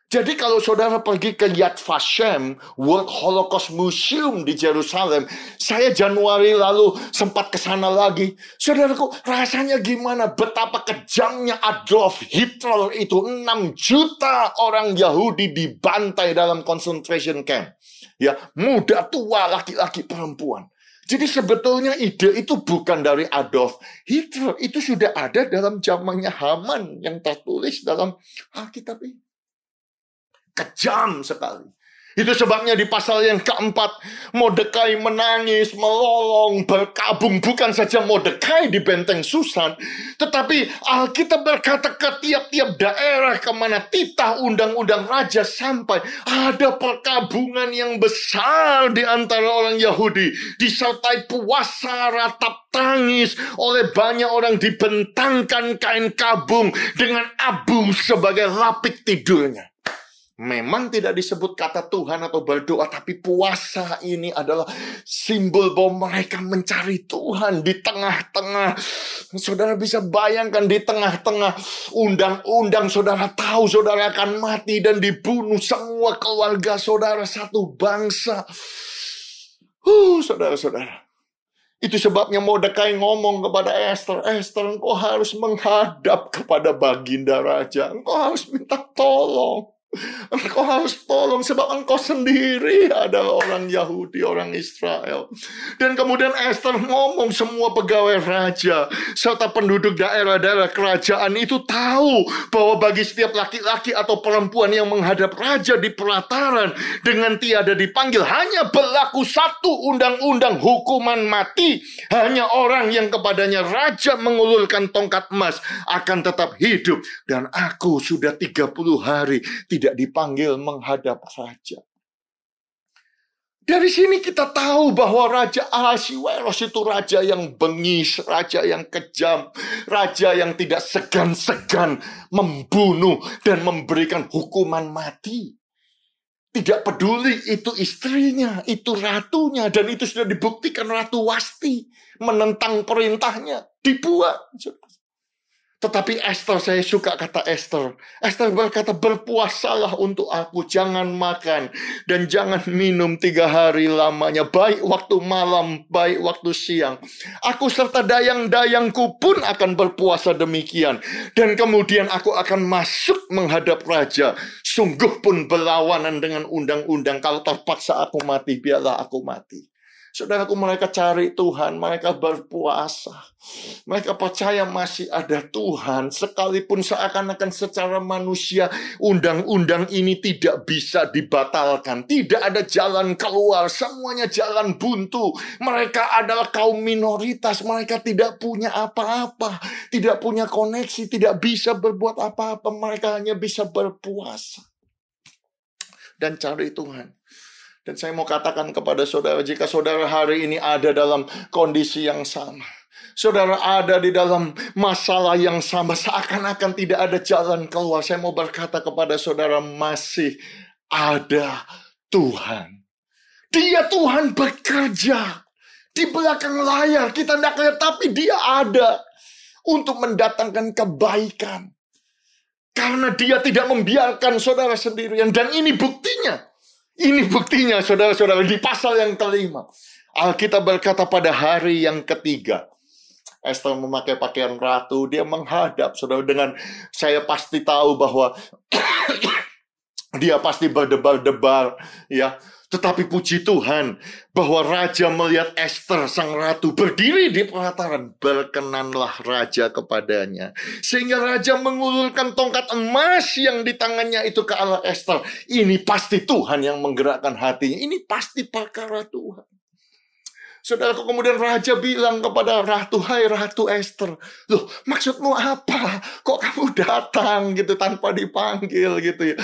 Jadi kalau saudara pergi ke Yad Vashem, World Holocaust Museum di Jerusalem, saya Januari lalu sempat ke sana lagi. Saudaraku, rasanya gimana? Betapa kejamnya Adolf Hitler itu. 6 juta orang Yahudi dibantai dalam concentration camp. Ya, muda, tua, laki-laki, perempuan. Jadi sebetulnya ide itu bukan dari Adolf Hitler. Itu sudah ada dalam zamannya Haman yang tertulis dalam Alkitab ini. Kejam sekali. Itu sebabnya di pasal yang keempat, Mordekai menangis, melolong, berkabung. Bukan saja Mordekai di benteng Susan, tetapi Alkitab berkata ke tiap-tiap daerah kemana titah undang-undang raja sampai, ada perkabungan yang besar di antara orang Yahudi. Disertai puasa, ratap tangis, oleh banyak orang dibentangkan kain kabung dengan abu sebagai lapik tidurnya. Memang tidak disebut kata Tuhan atau berdoa, tapi puasa ini adalah simbol bahwa mereka mencari Tuhan di tengah-tengah. Saudara bisa bayangkan di tengah-tengah undang-undang, saudara tahu saudara akan mati dan dibunuh semua keluarga saudara, satu bangsa. Saudara-saudara. Itu sebabnya Mordekai ngomong kepada Esther, Esther, engkau harus menghadap kepada baginda raja. Engkau harus minta tolong. Engkau harus tolong sebab engkau sendiri adalah orang Yahudi, orang Israel. Dan kemudian Esther ngomong, semua pegawai raja serta penduduk daerah-daerah kerajaan itu tahu bahwa bagi setiap laki-laki atau perempuan yang menghadap raja di pelataran dengan tiada dipanggil, hanya berlaku satu undang-undang, hukuman mati. Hanya orang yang kepadanya raja mengulurkan tongkat emas akan tetap hidup. Dan aku sudah 30 hari tidak dipanggil menghadap raja. Dari sini kita tahu bahwa Raja Ahasiweros itu raja yang bengis, raja yang kejam, raja yang tidak segan-segan membunuh dan memberikan hukuman mati. Tidak peduli itu istrinya, itu ratunya, dan itu sudah dibuktikan Ratu Wasti menentang perintahnya, dibuat. Tetapi Esther, saya suka kata Esther. Esther berkata, berpuasalah untuk aku, jangan makan dan jangan minum 3 hari lamanya, baik waktu malam, baik waktu siang. Aku serta dayang-dayangku pun akan berpuasa demikian. Dan kemudian aku akan masuk menghadap raja. Sungguh pun berlawanan dengan undang-undang. Kalau terpaksa aku mati, biarlah aku mati. Saudaraku, mereka cari Tuhan, mereka berpuasa. Mereka percaya masih ada Tuhan, sekalipun seakan-akan secara manusia undang-undang ini tidak bisa dibatalkan. Tidak ada jalan keluar, semuanya jalan buntu. Mereka adalah kaum minoritas, mereka tidak punya apa-apa, tidak punya koneksi, tidak bisa berbuat apa-apa. Mereka hanya bisa berpuasa dan cari Tuhan. Dan saya mau katakan kepada saudara, jika saudara hari ini ada dalam kondisi yang sama, saudara ada di dalam masalah yang sama, seakan-akan tidak ada jalan keluar, saya mau berkata kepada saudara, masih ada Tuhan. Dia Tuhan bekerja di belakang layar, kita tidak lihat, tapi dia ada untuk mendatangkan kebaikan. Karena dia tidak membiarkan saudara sendirian, dan ini buktinya. Ini buktinya, saudara-saudara, di pasal yang kelima. Alkitab berkata pada hari yang ketiga, Esther memakai pakaian ratu, dia menghadap, saudara, dengan saya pasti tahu bahwa dia pasti berdebar-debar, ya. Tetapi puji Tuhan bahwa raja melihat Esther sang ratu berdiri di pelataran, berkenanlah raja kepadanya. Sehingga raja mengulurkan tongkat emas yang di tangannya itu ke arah Esther. Ini pasti Tuhan yang menggerakkan hatinya. Ini pasti perkara Tuhan. Saudaraku, kemudian raja bilang kepada ratu, "Hai Ratu Esther, loh maksudmu apa? Kok kamu datang gitu tanpa dipanggil gitu ya?"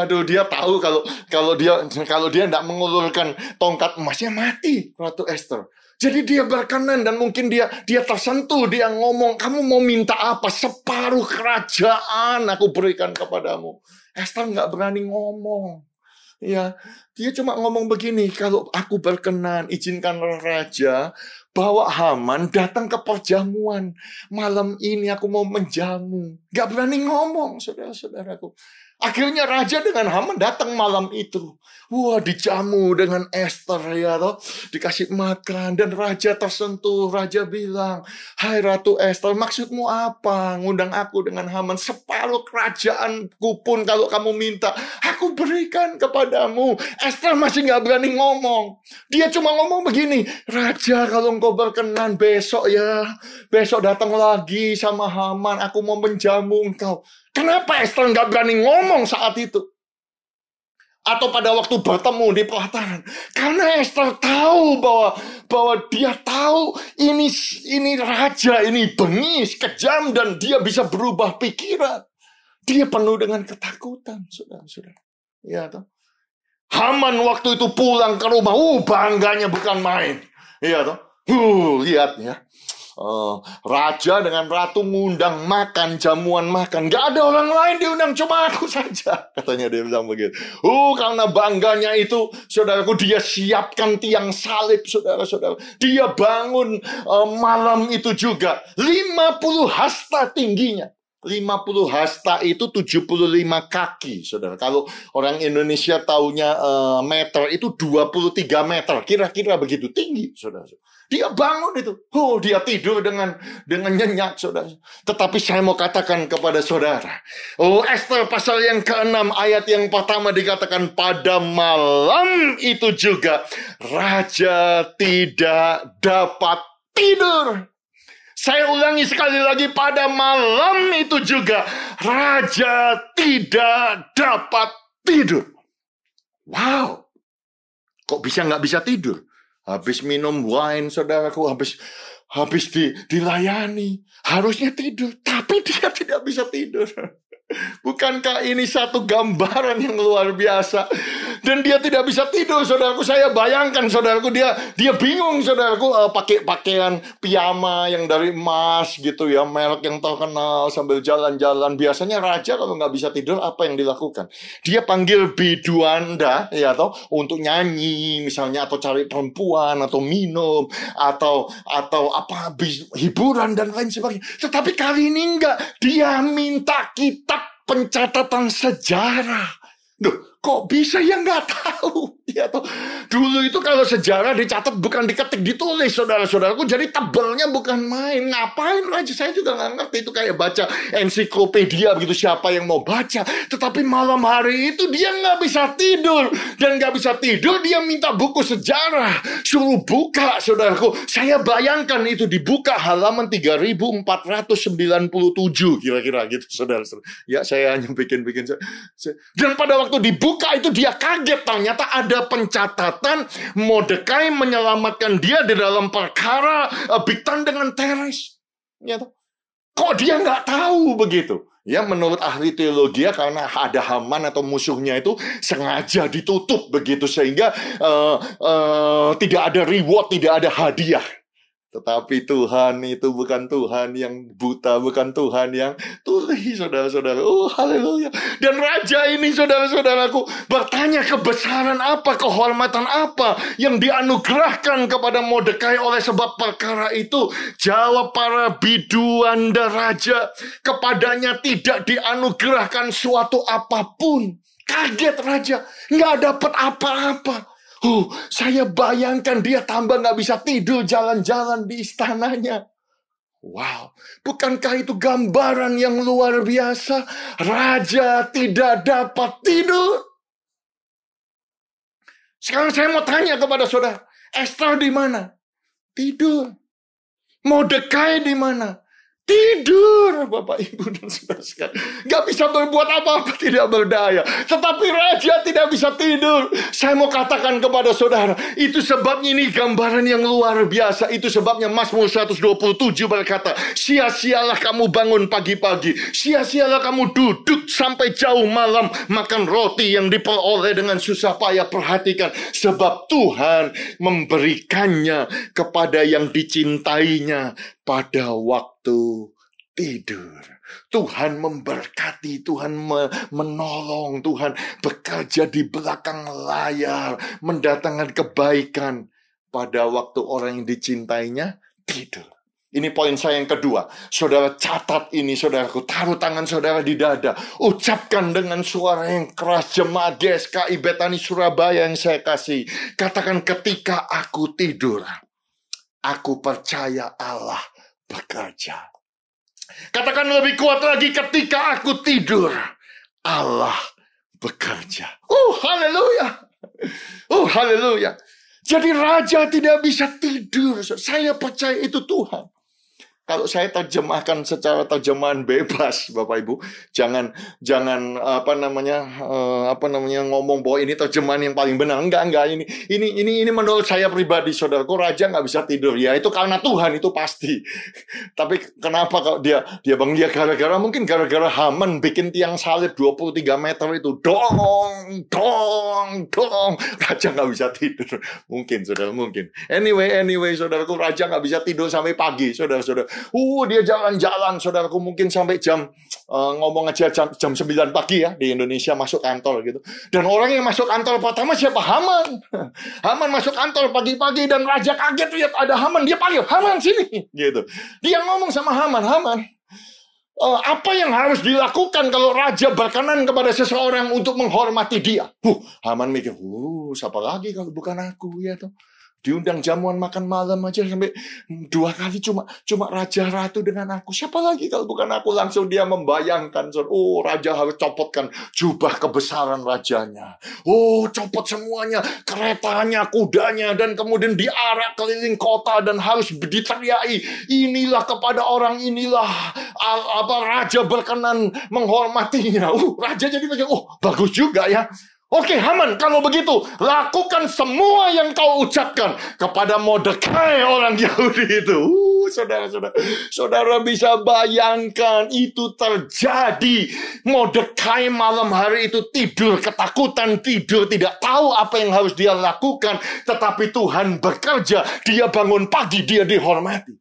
Aduh, dia tahu kalau dia tidak mengulurkan tongkat emasnya mati Ratu Esther. Jadi dia berkenan dan mungkin dia tersentuh, dia ngomong, "Kamu mau minta apa? Separuh kerajaan aku berikan kepadamu." Esther nggak berani ngomong. Ya, dia cuma ngomong begini, "Kalau aku berkenan, izinkanlah raja bawa Haman datang ke perjamuan. Malam ini aku mau menjamu." Gak berani ngomong, saudara-saudaraku. Akhirnya raja dengan Haman datang malam itu. Wah, dijamu dengan Esther ya toh, dikasih makan dan raja tersentuh. Raja bilang, "Hai Ratu Esther, maksudmu apa? Ngundang aku dengan Haman, separuh kerajaanku pun kalau kamu minta, aku berikan kepadamu." Esther masih nggak berani ngomong. Dia cuma ngomong begini, "Raja, kalau engkau berkenan besok datang lagi sama Haman, aku mau menjamu engkau." Kenapa Esther nggak berani ngomong saat itu? Atau pada waktu bertemu di pelataran? Karena Esther tahu bahwa dia tahu ini raja, ini bengis, kejam, dan dia bisa berubah pikiran. Dia penuh dengan ketakutan, saudara-saudara. Ya, toh. Haman waktu itu pulang ke rumah, bangganya bukan main. Iya toh. Lihat ya. Raja dengan ratu ngundang makan, jamuan makan. Gak ada orang lain diundang, cuma aku saja. Katanya dia bilang begitu. Karena bangganya itu, saudaraku, dia siapkan tiang salib, saudara-saudara. Dia bangun malam itu juga. 50 hasta tingginya. 50 hasta itu 75 kaki, saudara. Kalau orang Indonesia taunya meter itu 23 meter. Kira-kira begitu tinggi, saudara. Dia bangun itu. Dia tidur dengan nyenyak, saudara. Tetapi saya mau katakan kepada saudara. Esther pasal yang ke-6 ayat yang pertama dikatakan, pada malam itu juga raja tidak dapat tidur. Saya ulangi sekali lagi, pada malam itu juga raja tidak dapat tidur. Wow. Kok nggak bisa tidur? Habis minum wine, saudaraku, habis dilayani. Harusnya tidur, tapi dia tidak bisa tidur. Bukankah ini satu gambaran yang luar biasa? Dan dia tidak bisa tidur, saudaraku. Saya bayangkan, saudaraku, dia bingung, saudaraku, pakai pakaian piyama yang dari emas gitu ya, merek yang terkenal, sambil jalan-jalan. Biasanya raja kalau nggak bisa tidur, apa yang dilakukan? Dia panggil biduanda, ya toh, untuk nyanyi misalnya, atau cari perempuan, atau minum, atau apa, hiburan dan lain sebagainya. Tetapi kali ini enggak, dia minta kitab pencatatan sejarah. Duh, kok bisa ya nggak tahu? Ya, toh. Dulu itu kalau sejarah dicatat bukan diketik, ditulis, saudara-saudaraku. Jadi tebalnya bukan main. Ngapain raja? Saya juga nggak ngerti. Itu kayak baca ensiklopedia begitu, siapa yang mau baca. Tetapi malam hari itu dia nggak bisa tidur. Dan nggak bisa tidur, dia minta buku sejarah. Suruh buka, saudaraku. Saya bayangkan itu dibuka halaman 3497 kira-kira gitu, saudara-saudara. Ya, saya hanya bikin-bikin. Dan pada waktu dibuka itu dia kaget, ternyata ada pencatatan Mordekai menyelamatkan dia di dalam perkara Bigtan dengan Teres. Ya, kok dia nggak tahu begitu? Ya, menurut ahli teologi, karena ada Haman atau musuhnya itu sengaja ditutup begitu sehingga tidak ada reward, tidak ada hadiah. Tetapi Tuhan itu bukan Tuhan yang buta, bukan Tuhan yang tuli, saudara-saudara. Haleluya. Dan raja ini, saudara-saudaraku, bertanya kebesaran apa, kehormatan apa yang dianugerahkan kepada Mordekai oleh sebab perkara itu. Jawab para biduan dan raja, kepadanya tidak dianugerahkan suatu apapun. Kaget raja, nggak dapat apa-apa. Saya bayangkan dia tambah nggak bisa tidur, jalan-jalan di istananya. Wow, bukankah itu gambaran yang luar biasa? Raja tidak dapat tidur. Sekarang saya mau tanya kepada saudara, Esther di mana? Tidur. Mordekai di mana? Tidur, Bapak, Ibu, dan saudara sekalian. Gak bisa berbuat apa-apa, tidak berdaya. Tetapi raja tidak bisa tidur. Saya mau katakan kepada saudara, itu sebabnya ini gambaran yang luar biasa. Itu sebabnya Mazmur 127 berkata, sia-sialah kamu bangun pagi-pagi. Sia-sialah kamu duduk sampai jauh malam, makan roti yang diperoleh dengan susah payah. Perhatikan, sebab Tuhan memberikannya kepada yang dicintainya pada waktu tidur. Tuhan memberkati, Tuhan menolong, Tuhan bekerja di belakang layar, mendatangkan kebaikan pada waktu orang yang dicintainya tidur. Ini poin saya yang kedua. Saudara catat ini, saudaraku. Taruh tangan saudara di dada. Ucapkan dengan suara yang keras, jemaat GSKI Bethani Surabaya yang saya kasih. Katakan, ketika aku tidur, aku percaya Allah bekerja. Katakan lebih kuat lagi, ketika aku tidur, Allah bekerja. Haleluya. Haleluya. Jadi raja tidak bisa tidur. Saya percaya itu Tuhan. Kalau saya terjemahkan secara terjemahan bebas, Bapak Ibu, jangan ngomong bahwa ini terjemahan yang paling benar. Enggak, ini menurut saya pribadi, saudaraku, raja nggak bisa tidur. Ya itu karena Tuhan, itu pasti. Tapi kenapa kalau dia mungkin gara-gara Haman bikin tiang salib 23 meter itu, dong, raja nggak bisa tidur. Mungkin, saudara, mungkin. Anyway, saudaraku, raja nggak bisa tidur sampai pagi, saudara. Dia jalan-jalan, saudaraku, mungkin sampai jam 9 pagi ya di Indonesia masuk kantor gitu. Dan orang yang masuk kantor pertama siapa? Haman. Haman masuk kantor pagi-pagi dan raja kaget lihat ada Haman. Dia panggil, Haman sini, gitu. Dia ngomong sama Haman, apa yang harus dilakukan kalau raja berkenan kepada seseorang untuk menghormati dia? Haman mikir, siapa lagi kalau bukan aku, ya toh. Diundang jamuan makan malam aja sampai 2 kali cuma raja ratu dengan aku. Siapa lagi kalau bukan aku? Langsung dia membayangkan, raja harus copotkan jubah kebesaran rajanya. Copot semuanya, keretanya, kudanya, dan kemudian diarak keliling kota dan harus diteriaki, inilah kepada orang inilah raja berkenan menghormatinya. Raja jadi mikir, bagus juga ya. Oke, Haman, kalau begitu, lakukan semua yang kau ucapkan kepada Mordekai orang Yahudi itu. Saudara bisa bayangkan itu terjadi. Mordekai malam hari itu tidur, ketakutan, tidur, tidak tahu apa yang harus dia lakukan. Tetapi Tuhan bekerja, dia bangun pagi, dia dihormati.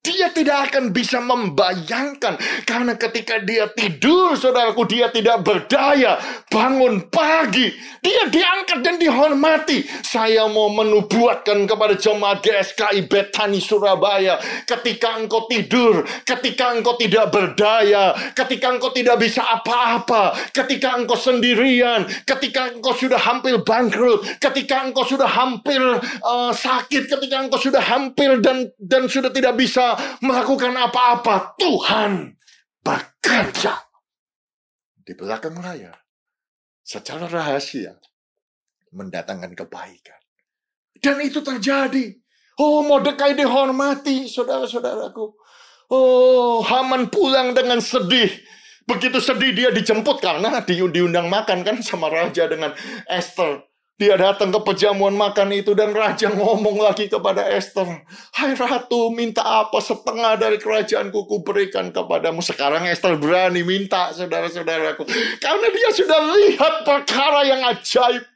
Dia tidak akan bisa membayangkan, karena ketika dia tidur, saudaraku, dia tidak berdaya. Bangun pagi, dia diangkat dan dihormati. Saya mau menubuatkan kepada jemaat GSKI Bethani Surabaya, ketika engkau tidur, ketika engkau tidak berdaya, ketika engkau tidak bisa apa-apa, ketika engkau sendirian, ketika engkau sudah hampir bangkrut, ketika engkau sudah hampir sakit, ketika engkau sudah hampir dan sudah tidak bisa melakukan apa-apa, Tuhan bekerja di belakang layar secara rahasia mendatangkan kebaikan. Dan itu terjadi. Mordekai dihormati, saudara-saudaraku. Haman pulang dengan sedih. Begitu sedih dia dijemput karena diundang makan kan sama raja dengan Esther. Dia datang ke perjamuan makan itu dan raja ngomong lagi kepada Esther, "Hai ratu, minta apa? Setengah dari kerajaanku kuberikan kepadamu." Sekarang Esther berani minta, saudara-saudaraku, karena dia sudah lihat perkara yang ajaib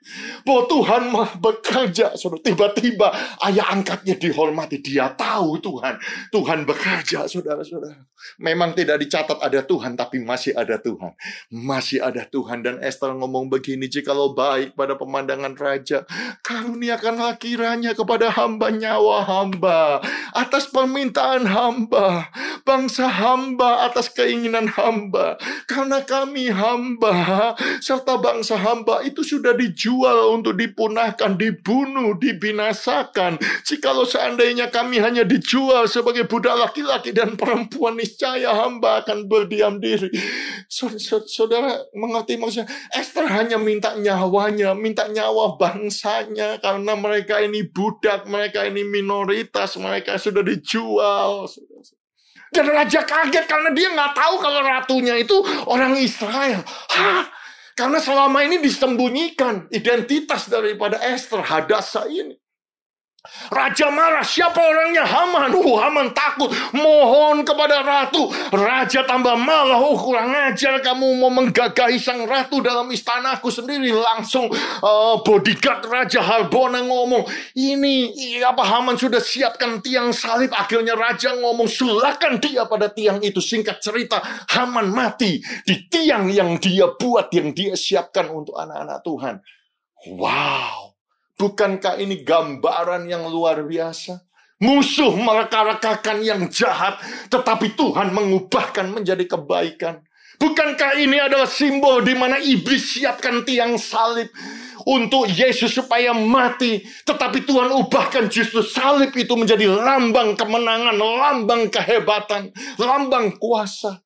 bahwa Tuhan bekerja. Tiba-tiba ayah angkatnya dihormati. Dia tahu Tuhan bekerja, saudara-saudara. Memang tidak dicatat ada Tuhan, tapi masih ada Tuhan. Masih ada Tuhan. Dan Esther ngomong begini, "Jikalau baik pada pemandangan raja, karuniakanlah kiranya kepada hamba nyawa hamba, atas permintaan hamba, bangsa hamba atas keinginan hamba, karena kami hamba serta bangsa hamba itu sudah dijual untuk dipunahkan, dibunuh, dibinasakan. Jikalau seandainya kami hanya dijual sebagai budak laki-laki dan perempuan, niscaya hamba akan berdiam diri." Saudara mengerti maksudnya? Esther hanya minta nyawanya, minta nyawa bangsanya, karena mereka ini budak, mereka ini minoritas, mereka sudah dijual. Dan raja kaget karena dia nggak tahu kalau ratunya itu orang Israel. Karena selama ini disembunyikan identitas daripada Esther, Hadasa ini. Raja marah, siapa orangnya? Haman. Haman takut, mohon kepada ratu. Raja tambah marah, kurang ajar kamu mau menggagahi sang ratu dalam istanaku sendiri. Langsung bodyguard Raja Harbona ngomong, ini apa Haman sudah siapkan tiang salib. Akhirnya raja ngomong, silakan dia pada tiang itu. Singkat cerita, Haman mati di tiang yang dia buat, yang dia siapkan untuk anak-anak Tuhan. Wow. Bukankah ini gambaran yang luar biasa? Musuh mereka-rekakan yang jahat, tetapi Tuhan mengubahkan menjadi kebaikan. Bukankah ini adalah simbol di mana iblis siapkan tiang salib untuk Yesus supaya mati, tetapi Tuhan ubahkan justru salib itu menjadi lambang kemenangan, lambang kehebatan, lambang kuasa.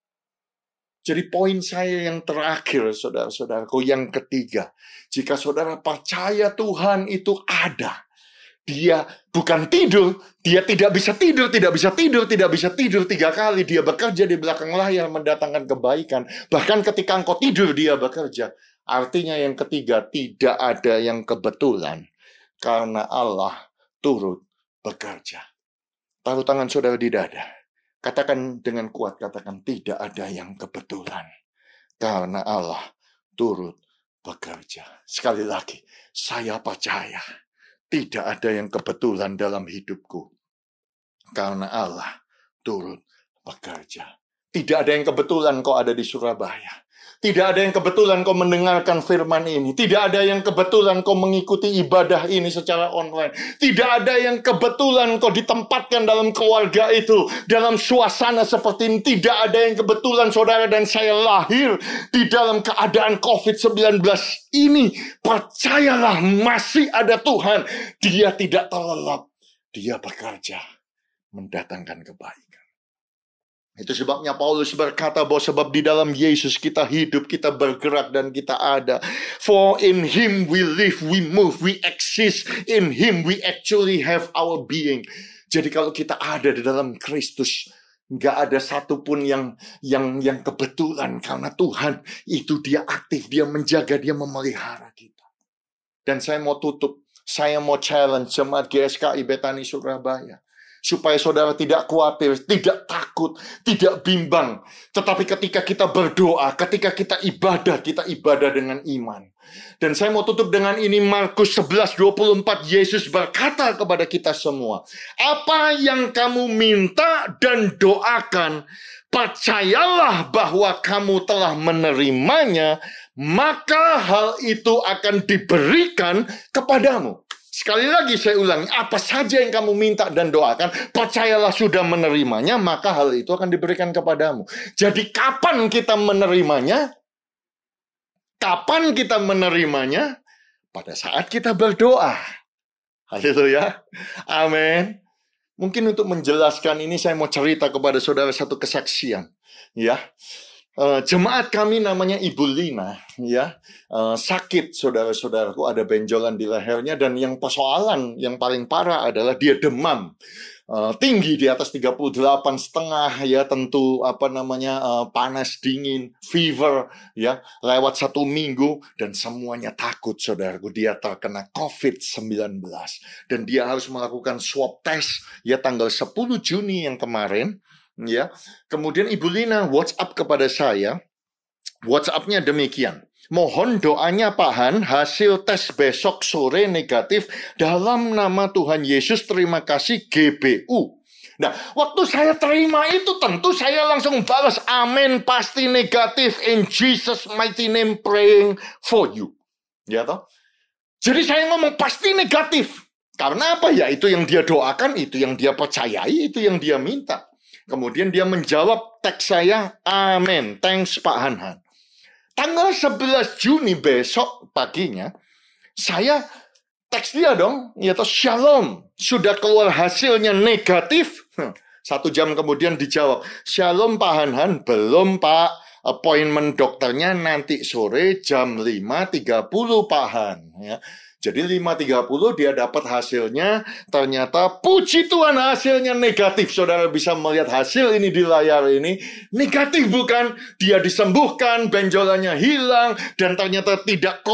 Jadi poin saya yang terakhir, saudara-saudaraku, yang ketiga. Jika saudara percaya Tuhan itu ada, dia bukan tidur, dia tidak bisa tidur 3 kali. Dia bekerja di belakang layar mendatangkan kebaikan. Bahkan ketika engkau tidur, dia bekerja. Artinya yang ketiga, tidak ada yang kebetulan. Karena Allah turut bekerja. Taruh tangan saudara di dada. Katakan dengan kuat, katakan tidak ada yang kebetulan. Karena Allah turut bekerja. Sekali lagi, saya percaya tidak ada yang kebetulan dalam hidupku. Karena Allah turut bekerja. Tidak ada yang kebetulan kau ada di Surabaya. Tidak ada yang kebetulan kau mendengarkan firman ini. Tidak ada yang kebetulan kau mengikuti ibadah ini secara online. Tidak ada yang kebetulan kau ditempatkan dalam keluarga itu, dalam suasana seperti ini. Tidak ada yang kebetulan saudara dan saya lahir di dalam keadaan COVID-19 ini. Percayalah, masih ada Tuhan. Dia tidak terlelap. Dia bekerja mendatangkan kebaikan. Itu sebabnya Paulus berkata bahwa sebab di dalam Yesus kita hidup, kita bergerak, dan kita ada. For in Him we live, we move, we exist. In Him we actually have our being. Jadi kalau kita ada di dalam Kristus, nggak ada satupun yang kebetulan. Karena Tuhan itu Dia aktif, Dia menjaga, Dia memelihara kita. Dan saya mau tutup, saya mau challenge jemaat GSKI Betani Surabaya. Supaya saudara tidak khawatir, tidak takut, tidak bimbang. Tetapi ketika kita berdoa, ketika kita ibadah dengan iman. Dan saya mau tutup dengan ini, Markus 11:24, Yesus berkata kepada kita semua, apa yang kamu minta dan doakan, percayalah bahwa kamu telah menerimanya, maka hal itu akan diberikan kepadamu. Sekali lagi saya ulangi, apa saja yang kamu minta dan doakan, percayalah sudah menerimanya, maka hal itu akan diberikan kepadamu. Jadi kapan kita menerimanya? Kapan kita menerimanya? Pada saat kita berdoa. Haleluya. Amin. Mungkin untuk menjelaskan ini saya mau cerita kepada saudara satu kesaksian. Ya. Jemaat kami namanya Ibu Lina, ya, sakit saudara-saudaraku, ada benjolan di lehernya, dan yang persoalan yang paling parah adalah dia demam tinggi di atas 38,5, ya, tentu panas dingin, fever, ya, lewat 1 minggu, dan semuanya takut saudaraku, dia terkena COVID-19 dan dia harus melakukan swab test, ya, tanggal 10 Juni yang kemarin. Ya, kemudian Ibu Lina WhatsApp kepada saya. WhatsApp-nya demikian. Mohon doanya Pak Han, hasil tes besok sore negatif dalam nama Tuhan Yesus, terima kasih GBU. Nah, waktu saya terima itu tentu saya langsung balas, amin, pasti negatif, in Jesus mighty name praying for you. Ya toh? Jadi saya ngomong pasti negatif. Karena apa ya? Itu yang dia doakan, itu yang dia percayai, itu yang dia minta. Kemudian dia menjawab teks saya, amin, thanks Pak Han. Tanggal 11 Juni besok paginya, saya teks dia dong, yaitu shalom, sudah keluar hasilnya negatif. 1 jam kemudian dijawab, shalom Pak Han, belum Pak, appointment dokternya nanti sore jam 5.30 Pak Han. Ya. Jadi 5.30 dia dapat hasilnya, ternyata puji Tuhan hasilnya negatif. Saudara bisa melihat hasil ini di layar ini. Negatif bukan? Dia disembuhkan, benjolannya hilang, dan ternyata tidak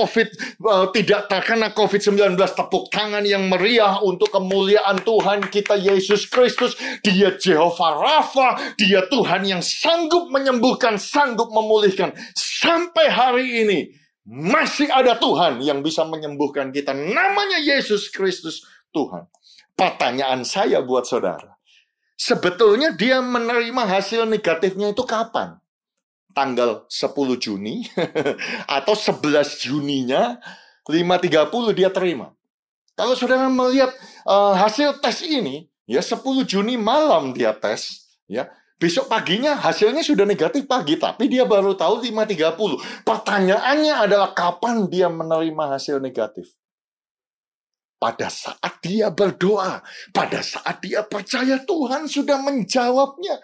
tidak terkena COVID-19. Tepuk tangan yang meriah untuk kemuliaan Tuhan kita Yesus Kristus. Dia Jehovah Rafa, dia Tuhan yang sanggup menyembuhkan, sanggup memulihkan. Sampai hari ini, masih ada Tuhan yang bisa menyembuhkan kita. Namanya Yesus Kristus Tuhan. Pertanyaan saya buat saudara. Sebetulnya dia menerima hasil negatifnya itu kapan? Tanggal 10 Juni atau 11 Juninya 5.30 dia terima. Kalau saudara melihat hasil tes ini, ya 10 Juni malam dia tes, ya. Besok paginya hasilnya sudah negatif pagi, tapi dia baru tahu 5.30. Pertanyaannya adalah kapan dia menerima hasil negatif? Pada saat dia berdoa, pada saat dia percaya Tuhan sudah menjawabnya.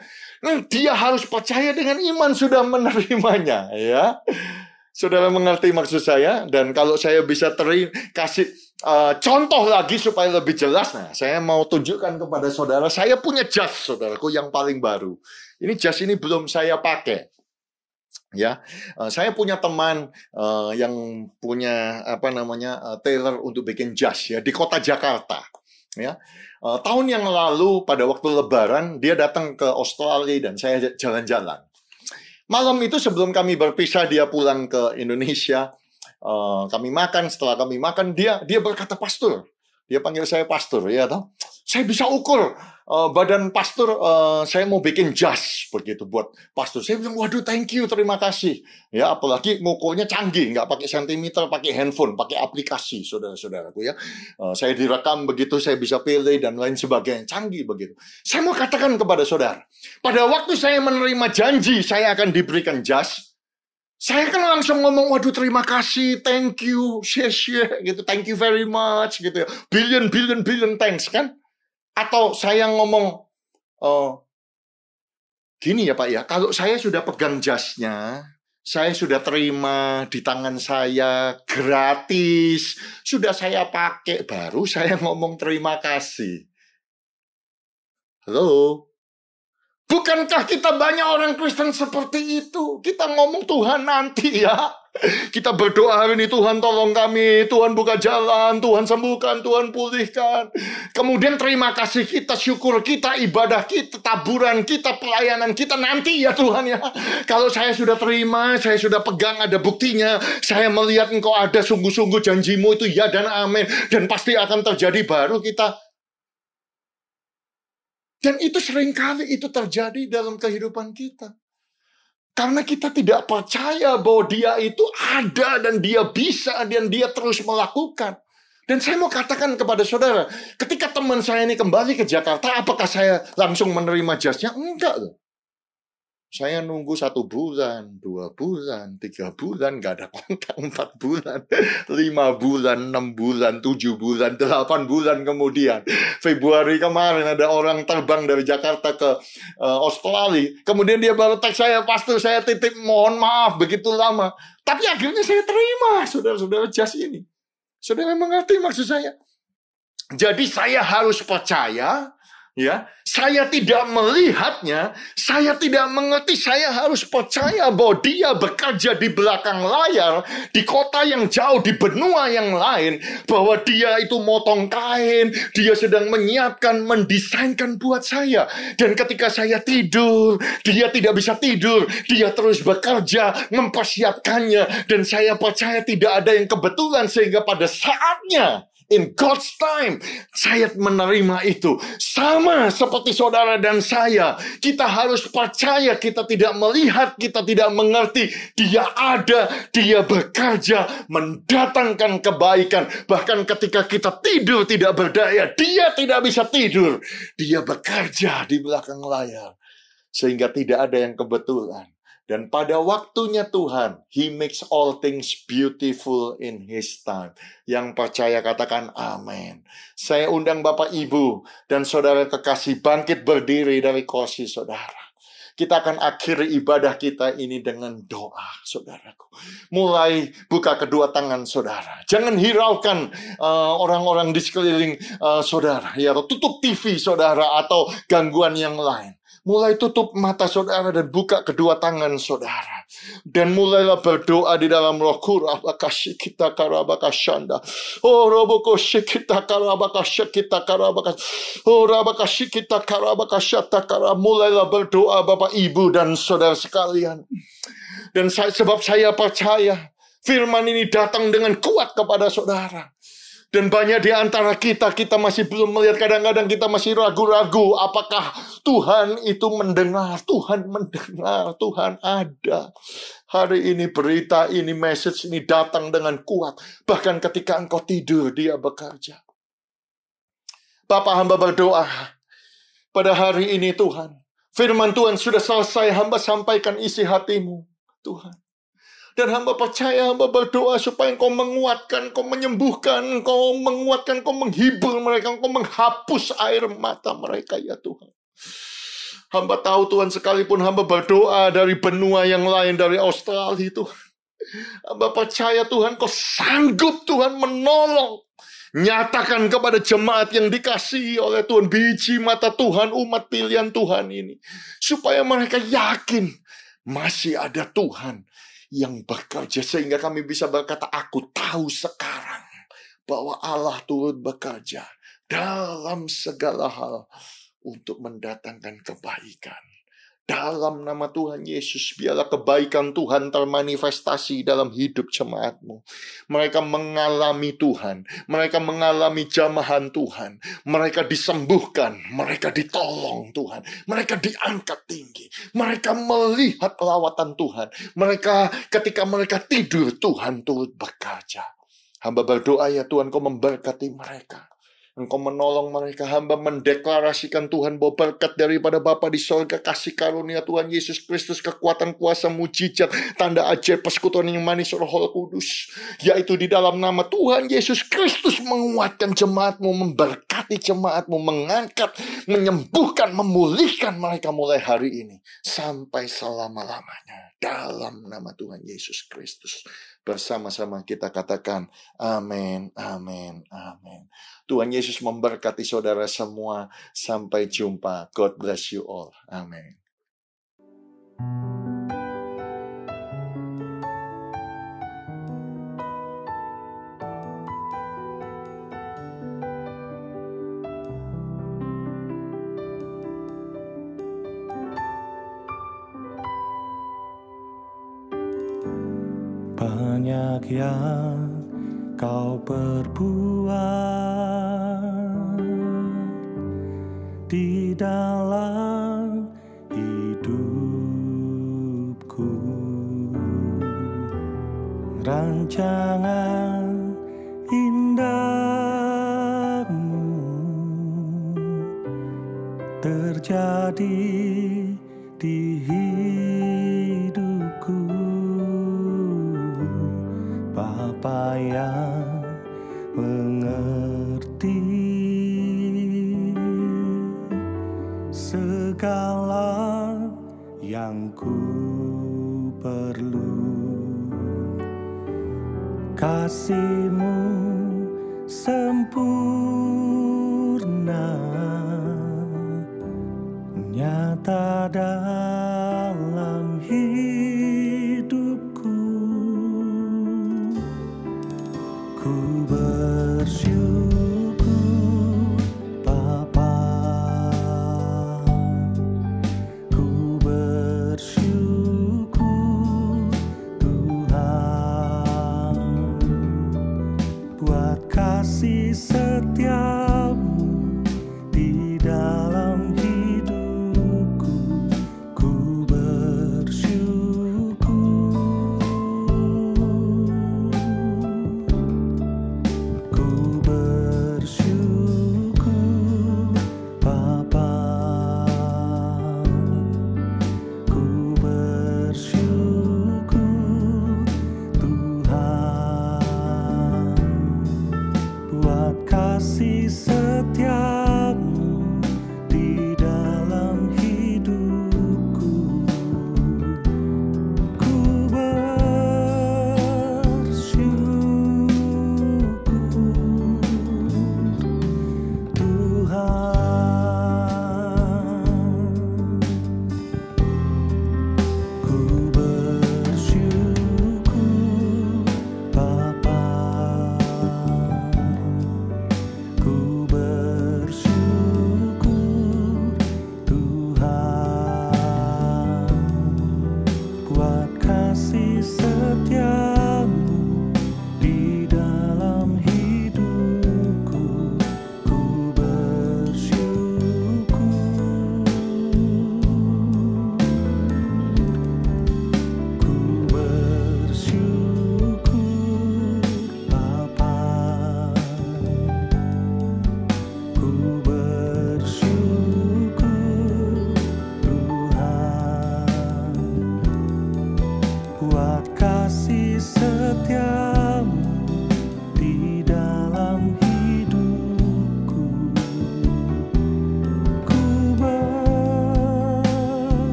Dia harus percaya dengan iman sudah menerimanya, ya. Saudara mengerti maksud saya? Dan kalau saya bisa kasih contoh lagi supaya lebih jelas, nah, saya mau tunjukkan kepada saudara, saya punya jas, saudaraku, yang paling baru. Ini jas ini belum saya pakai. Ya, saya punya teman yang punya tailor untuk bikin jas ya di kota Jakarta. Ya, tahun yang lalu pada waktu Lebaran dia datang ke Australia dan saya jalan-jalan. Malam itu sebelum kami berpisah dia pulang ke Indonesia. Kami makan, setelah kami makan dia berkata, "Pastor." Dia panggil saya pastor, ya toh. Saya bisa ukur badan pastor, saya mau bikin jas begitu buat pastor. Saya bilang, "Waduh, thank you, terima kasih." Ya, apalagi ngukurnya canggih, nggak pakai sentimeter, pakai handphone, pakai aplikasi, saudara-saudaraku ya. Saya direkam begitu, saya bisa pilih dan lain sebagainya, canggih begitu. Saya mau katakan kepada saudara, pada waktu saya menerima janji saya akan diberikan jas, saya kan langsung ngomong, "Waduh, terima kasih, thank you, share gitu, thank you very much gitu ya, billion thanks kan?" Atau saya ngomong, gini ya Pak ya, kalau saya sudah pegang jasnya, saya sudah terima di tangan saya gratis, sudah saya pakai, baru saya ngomong terima kasih. Halo? Bukankah kita banyak orang Kristen seperti itu? Kita ngomong Tuhan nanti ya. Kita berdoa hari ini, Tuhan tolong kami, Tuhan buka jalan, Tuhan sembuhkan, Tuhan pulihkan. Kemudian terima kasih kita, syukur kita, ibadah kita, taburan kita, pelayanan kita nanti ya Tuhan ya. Kalau saya sudah terima, saya sudah pegang, ada buktinya, saya melihat Engkau ada sungguh-sungguh janjimu itu ya dan amin. Dan pasti akan terjadi, baru kita. Dan itu seringkali itu terjadi dalam kehidupan kita. Karena kita tidak percaya bahwa dia itu ada dan dia bisa dan dia terus melakukan. Dan saya mau katakan kepada saudara, ketika teman saya ini kembali ke Jakarta, apakah saya langsung menerima jasnya? Enggak loh. Saya nunggu 1 bulan, 2 bulan, 3 bulan, gak ada kontak, 4 bulan, 5 bulan, 6 bulan, 7 bulan, 8 bulan kemudian. Februari kemarin ada orang terbang dari Jakarta ke Australia. Kemudian dia baru teks saya, "Pastor, saya titip, mohon maaf begitu lama." Tapi akhirnya saya terima, saudara-saudara, jas ini. Saudara mengerti maksud saya? Jadi saya harus percaya. Ya, saya tidak melihatnya, saya tidak mengerti, saya harus percaya bahwa dia bekerja di belakang layar, di kota yang jauh, di benua yang lain, bahwa dia itu motong kain, dia sedang menyiapkan, mendesainkan buat saya. Dan ketika saya tidur, dia tidak bisa tidur, dia terus bekerja, mempersiapkannya, dan saya percaya tidak ada yang kebetulan, sehingga pada saatnya, in God's time, saya menerima itu. Sama seperti saudara dan saya, kita harus percaya, kita tidak melihat, kita tidak mengerti. Dia ada, dia bekerja, mendatangkan kebaikan. Bahkan ketika kita tidur tidak berdaya, dia tidak bisa tidur. Dia bekerja di belakang layar. Sehingga tidak ada yang kebetulan. Dan pada waktunya Tuhan, He makes all things beautiful in His time. Yang percaya katakan amin. Saya undang Bapak Ibu dan saudara kekasih bangkit berdiri dari kursi saudara. Kita akan akhiri ibadah kita ini dengan doa, saudaraku. Mulai buka kedua tangan saudara. Jangan hiraukan orang-orang di sekeliling saudara. Ya, atau tutup TV saudara atau gangguan yang lain. Mulai tutup mata saudara dan buka kedua tangan saudara. Dan mulailah berdoa di dalam roh. Kurabakashikita karabakashanda. Oh, robokoshikita karabakashikita karabakash. Oh, rabakashikita karabakashata karab. Mulailah berdoa Bapak, Ibu, dan saudara sekalian. Dan sebab saya percaya firman ini datang dengan kuat kepada saudara. Dan banyak di antara kita masih belum melihat, kadang-kadang kita masih ragu-ragu apakah Tuhan itu mendengar. Tuhan mendengar, Tuhan ada. Hari ini berita ini, message ini datang dengan kuat. Bahkan ketika engkau tidur, Dia bekerja. Bapa, hamba berdoa pada hari ini Tuhan. Firman Tuhan sudah selesai, hamba sampaikan isi hatimu Tuhan. Dan hamba percaya, hamba berdoa supaya engkau menguatkan, engkau menyembuhkan, engkau menguatkan, engkau menghibur mereka, engkau menghapus air mata mereka ya Tuhan. Hamba tahu Tuhan, sekalipun hamba berdoa dari benua yang lain, dari Australia Tuhan. Hamba percaya Tuhan, kau sanggup Tuhan menolong. Nyatakan kepada jemaat yang dikasihi oleh Tuhan, biji mata Tuhan, umat pilihan Tuhan ini. Supaya mereka yakin masih ada Tuhan yang bekerja, sehingga kami bisa berkata, aku tahu sekarang bahwa Allah turut bekerja dalam segala hal untuk mendatangkan kebaikan. Dalam nama Tuhan Yesus, biarlah kebaikan Tuhan termanifestasi dalam hidup jemaatmu. Mereka mengalami Tuhan, mereka mengalami jamahan Tuhan, mereka disembuhkan, mereka ditolong Tuhan, mereka diangkat tinggi, mereka melihat lawatan Tuhan, mereka ketika mereka tidur, Tuhan turut bekerja. Hamba berdoa ya Tuhan, Kau memberkati mereka. Engkau menolong mereka. Hamba mendeklarasikan Tuhan bahwa berkat daripada Bapa di sorga, kasih karunia Tuhan Yesus Kristus, kekuatan kuasa mujizat, tanda ajaib persekutuan yang manis Roh Kudus, yaitu di dalam nama Tuhan Yesus Kristus, menguatkan jemaatmu, memberkati jemaatmu, mengangkat, menyembuhkan, memulihkan mereka mulai hari ini sampai selama-lamanya. Dalam nama Tuhan Yesus Kristus. Bersama-sama kita katakan amin, amin, amin. Tuhan Yesus memberkati saudara semua. Sampai jumpa. God bless you all. Amin. Banyak yang Kau perbuat di dalam hidupku, rancangan indahmu terjadi di hidupku. Bapa yang mengerti segala yang ku perlu, kasih-Mu sempurna nyata dalam hidup.